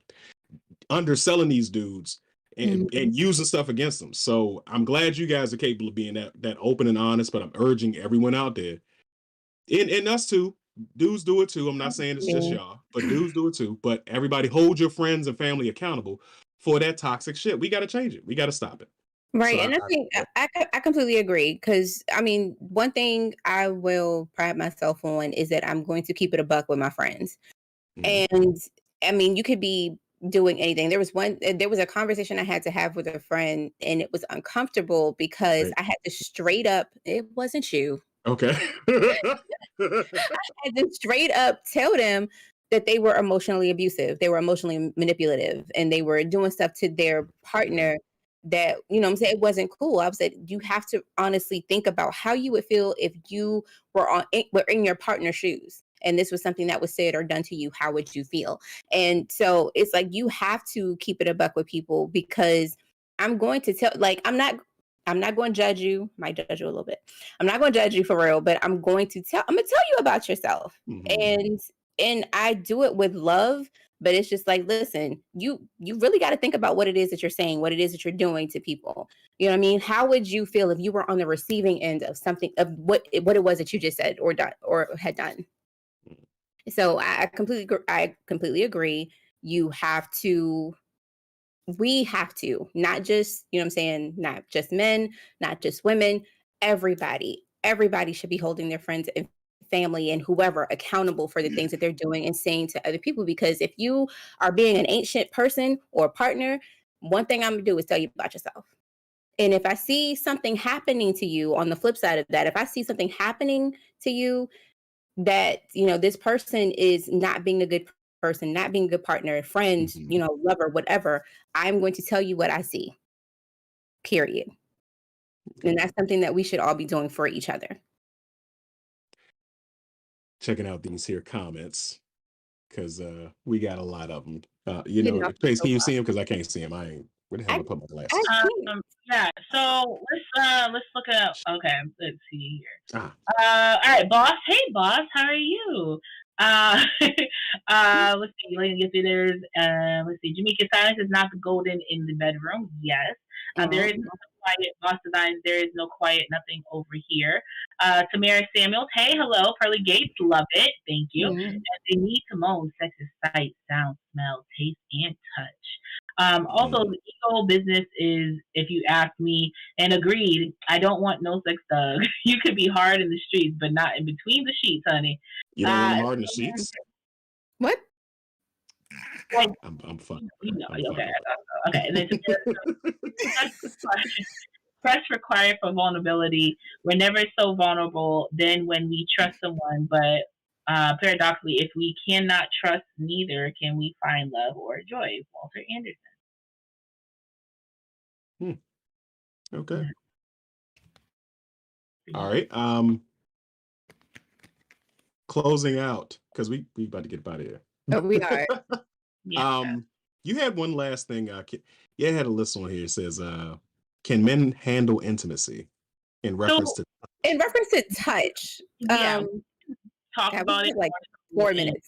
underselling these dudes and using stuff against them. So I'm glad you guys are capable of being that open and honest, but I'm urging everyone out there, and us too, dudes do it too. I'm not saying it's just y'all, but dudes do it too. But everybody hold your friends and family accountable for that toxic shit. We got to change it. We got to stop it. Right. So and I think I completely agree, because I mean, one thing I will pride myself on is that I'm going to keep it a buck with my friends. And I mean, you could be doing anything. There was a conversation I had to have with a friend, and it was uncomfortable because I had to straight up, it wasn't you. Okay. I had to straight up tell them that they were emotionally abusive. They were emotionally manipulative, and they were doing stuff to their partner that, you know what I'm saying, it wasn't cool. I said, you have to honestly think about how you would feel if you were in your partner's shoes, and this was something that was said or done to you. How would you feel? And so it's like, you have to keep it a buck with people, because I'm going to tell, like, I'm not going to judge you. Might judge you a little bit. I'm not going to judge you for real, but I'm going to tell you about yourself. And I do it with love, but it's just like, listen, you really got to think about what it is that you're saying, what it is that you're doing to people. You know what I mean? How would you feel if you were on the receiving end of something, of what it was that you just said or done or had done? So I completely agree. We have to, not just, you know what I'm saying, not just men, not just women, everybody should be holding their friends and family and whoever accountable for the things that they're doing and saying to other people. Because if you are being an ancient person or partner, one thing I'm gonna do is tell you about yourself. And if I see something happening to you, on the flip side of that, if I see something happening to you that, you know, this person is not being a good person, not being a good partner, friend, you know, lover, whatever, I'm going to tell you what I see, period. And that's something that we should all be doing for each other. Checking out these here comments, because we got a lot of them. You know, Chase, can you see them? Because I can't see them. Where the hell I put my glasses? Yeah, so let's look it up. Okay, let's see here. All right, boss. Hey, boss, how are you? Let's see. Let's see. Jamaica, silence is not the golden in the bedroom. Yes. There is no quiet. Boss designs. There is no quiet. Nothing over here. Tamara Samuels. Hey, hello. Pearly Gates. Love it. Thank you. And they need to moan. Sex is sight, sound, smell, taste, and touch. Also, the ego business is, if you ask me, and agreed, I don't want no sex thug. You could be hard in the streets, but not in between the sheets, honey. You don't want them hard in the sheets? What? I'm fucking. You know, okay. And then trust required for vulnerability. We're never so vulnerable then when we trust someone, but paradoxically, if we cannot trust, neither can we find love or joy. Walter Anderson. Okay. Yeah. All right. Closing out because we about to get out of here. Oh, we are. Yeah. You had one last thing. Yeah, I had a list on here. It says, "Can men handle intimacy?" In reference to touch. Yeah. Talk God, about we it had like 4 minutes.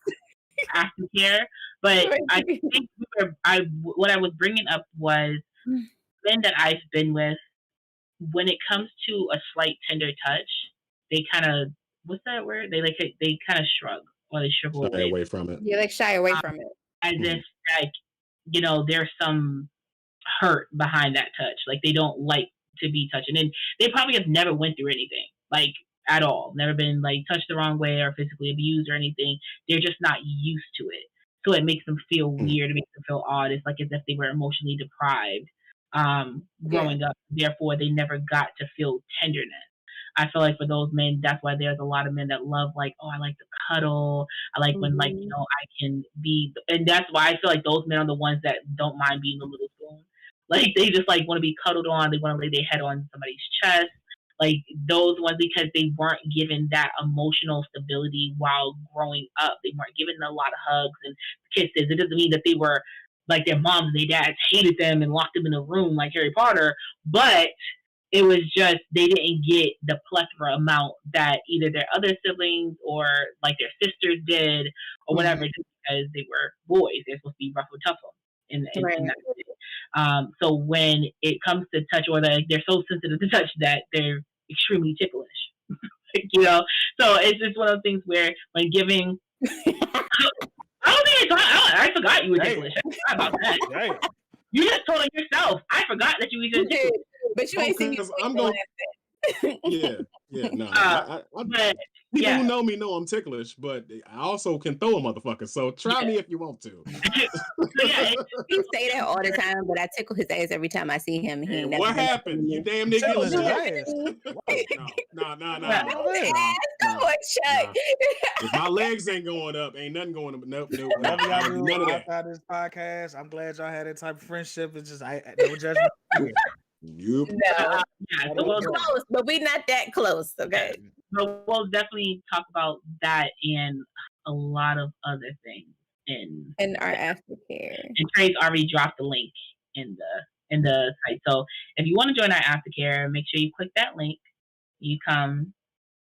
aftercare, but I think what I was bringing up was men that I've been with. When it comes to a slight tender touch, they kind of what's that word? They kind of shrug or they shrivel shy away from it. Yeah, like shy away from it. as if like there's some hurt behind that touch. Like they don't like to be touched, and then they probably have never went through anything like at all, never been like touched the wrong way or physically abused or anything. They're just not used to it, so it makes them feel weird. It makes them feel odd. It's like as if they were emotionally deprived growing up. Therefore, they never got to feel tenderness. I feel like for those men, that's why there's a lot of men that love like, oh, I like to cuddle. I like when like I can be, and that's why I feel like those men are the ones that don't mind being the little spoon. Like they just like want to be cuddled on. They want to lay their head on somebody's chest. Like those ones, because they weren't given that emotional stability while growing up. They weren't given a lot of hugs and kisses. It doesn't mean that they were like their moms and their dads hated them and locked them in a room like Harry Potter, but it was just they didn't get the plethora amount that either their other siblings or like their sisters did or whatever, just because they were boys. They're supposed to be rough and tough in that. So when it comes to touch, or they're so sensitive to touch that they're extremely ticklish. So it's just one of those things where when giving I forgot you were ticklish. I forgot about that. You just told it yourself. I forgot that you even ticklish. But you ain't seen me. I'm going. No. People who know me know I'm ticklish, but I also can throw a motherfucker. So try me if you want to. You say that all the time, but I tickle his ass every time I see him. He never what happened? You damn nigga Tickle his No. If my legs ain't going up, ain't nothing going up. Nope. Whatever y'all do outside this podcast, I'm glad y'all had that type of friendship. It's just no judgment. Yep. No, we're close, but we're not that close. Okay. But we'll definitely talk about that and a lot of other things in our aftercare. And Trey's already dropped the link in the site. So if you want to join our aftercare, make sure you click that link. You come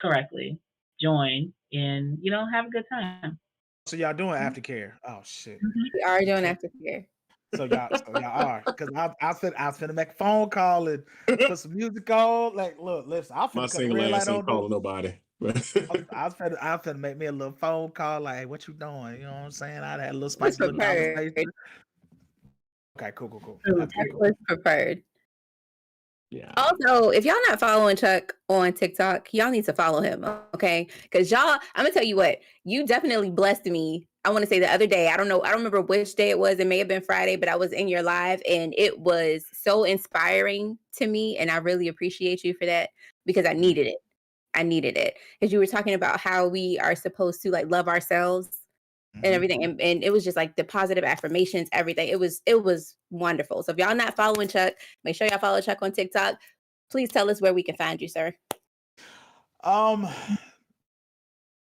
correctly, join, and have a good time. So y'all doing aftercare? Oh shit. We are doing aftercare. So y'all are, because I finna make a phone call and put some music on. Like, look, listen, I'll my single ass ain't calling nobody. I was finna make me a little phone call, like, hey, what you doing? You know what I'm saying? I had a little spicy little conversation. Okay, cool. That was preferred. Yeah. Also, if y'all not following Chuck on TikTok, y'all need to follow him, okay? Because I'm gonna tell you what, you definitely blessed me. I want to say the other day, I don't remember which day it was. It may have been Friday, but I was in your live and it was so inspiring to me. And I really appreciate you for that because I needed it. Because you were talking about how we are supposed to like love ourselves and everything. And it was just like the positive affirmations, everything. It was wonderful. So if y'all not following Chuck, make sure y'all follow Chuck on TikTok. Please tell us where we can find you, sir.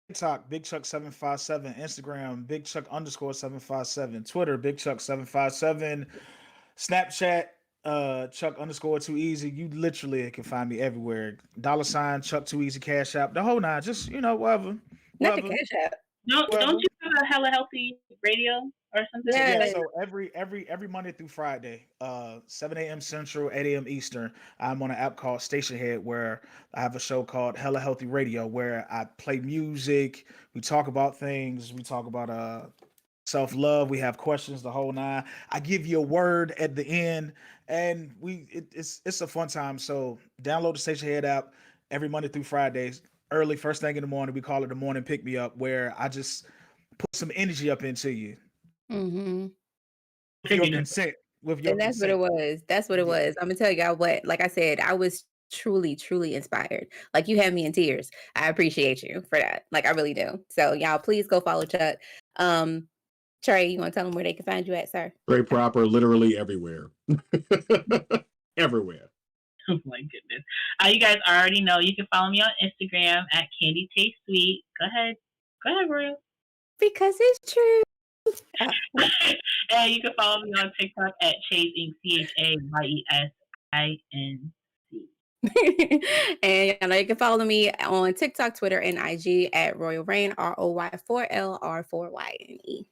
TikTok, Big Chuck 757, Instagram, Big Chuck _757, Twitter, Big Chuck 757, Snapchat, Chuck _2 easy. You literally can find me everywhere. $ Chuck 2 easy, Cash App, the whole nine. Just whatever. Not the Cash App. No, don't you have a Hella Healthy radio or something? Yeah. So every Monday through Friday, 7 a.m. Central, 8 a.m. Eastern, I'm on an app called Station Head where I have a show called Hella Healthy Radio where I play music. We talk about things. We talk about self-love. We have questions, the whole nine. I give you a word at the end, and it's a fun time. So download the Station Head app every Monday through Fridays. Early, first thing in the morning, we call it the morning pick me up, where I just put some energy up into you. Mm-hmm. With your consent. And that's what it was. I'm gonna tell y'all what. Like I said, I was truly, truly inspired. Like, you have me in tears. I appreciate you for that. Like, I really do. So y'all, please go follow Chuck. Trey, you want to tell them where they can find you at, sir? Trey Proper, literally everywhere. Everywhere. Oh my goodness. You guys already know you can follow me on Instagram at Candy Taste Sweet. Go ahead, Royal. Because it's true. And you can follow me on TikTok at Chasing CHAYESINC. And you can follow me on TikTok, Twitter, and IG at Royal Rain, ROY4LR4YNE.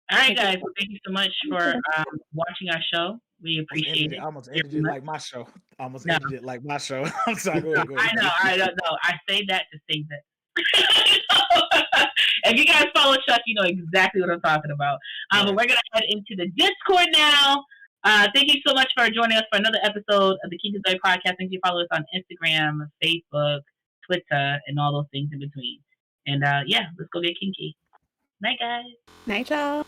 All right, guys. Well, thank you so much for watching our show. We appreciate it. I almost edited it like my show. I'm sorry. Go ahead. I know. I say that to say that. If you guys follow Chuck, you know exactly what I'm talking about. But we're going to head into the Discord now. Thank you so much for joining us for another episode of the Kinky Zoe Podcast. Thank you for following us on Instagram, Facebook, Twitter, and all those things in between. And let's go get kinky. Night, guys. Night, y'all.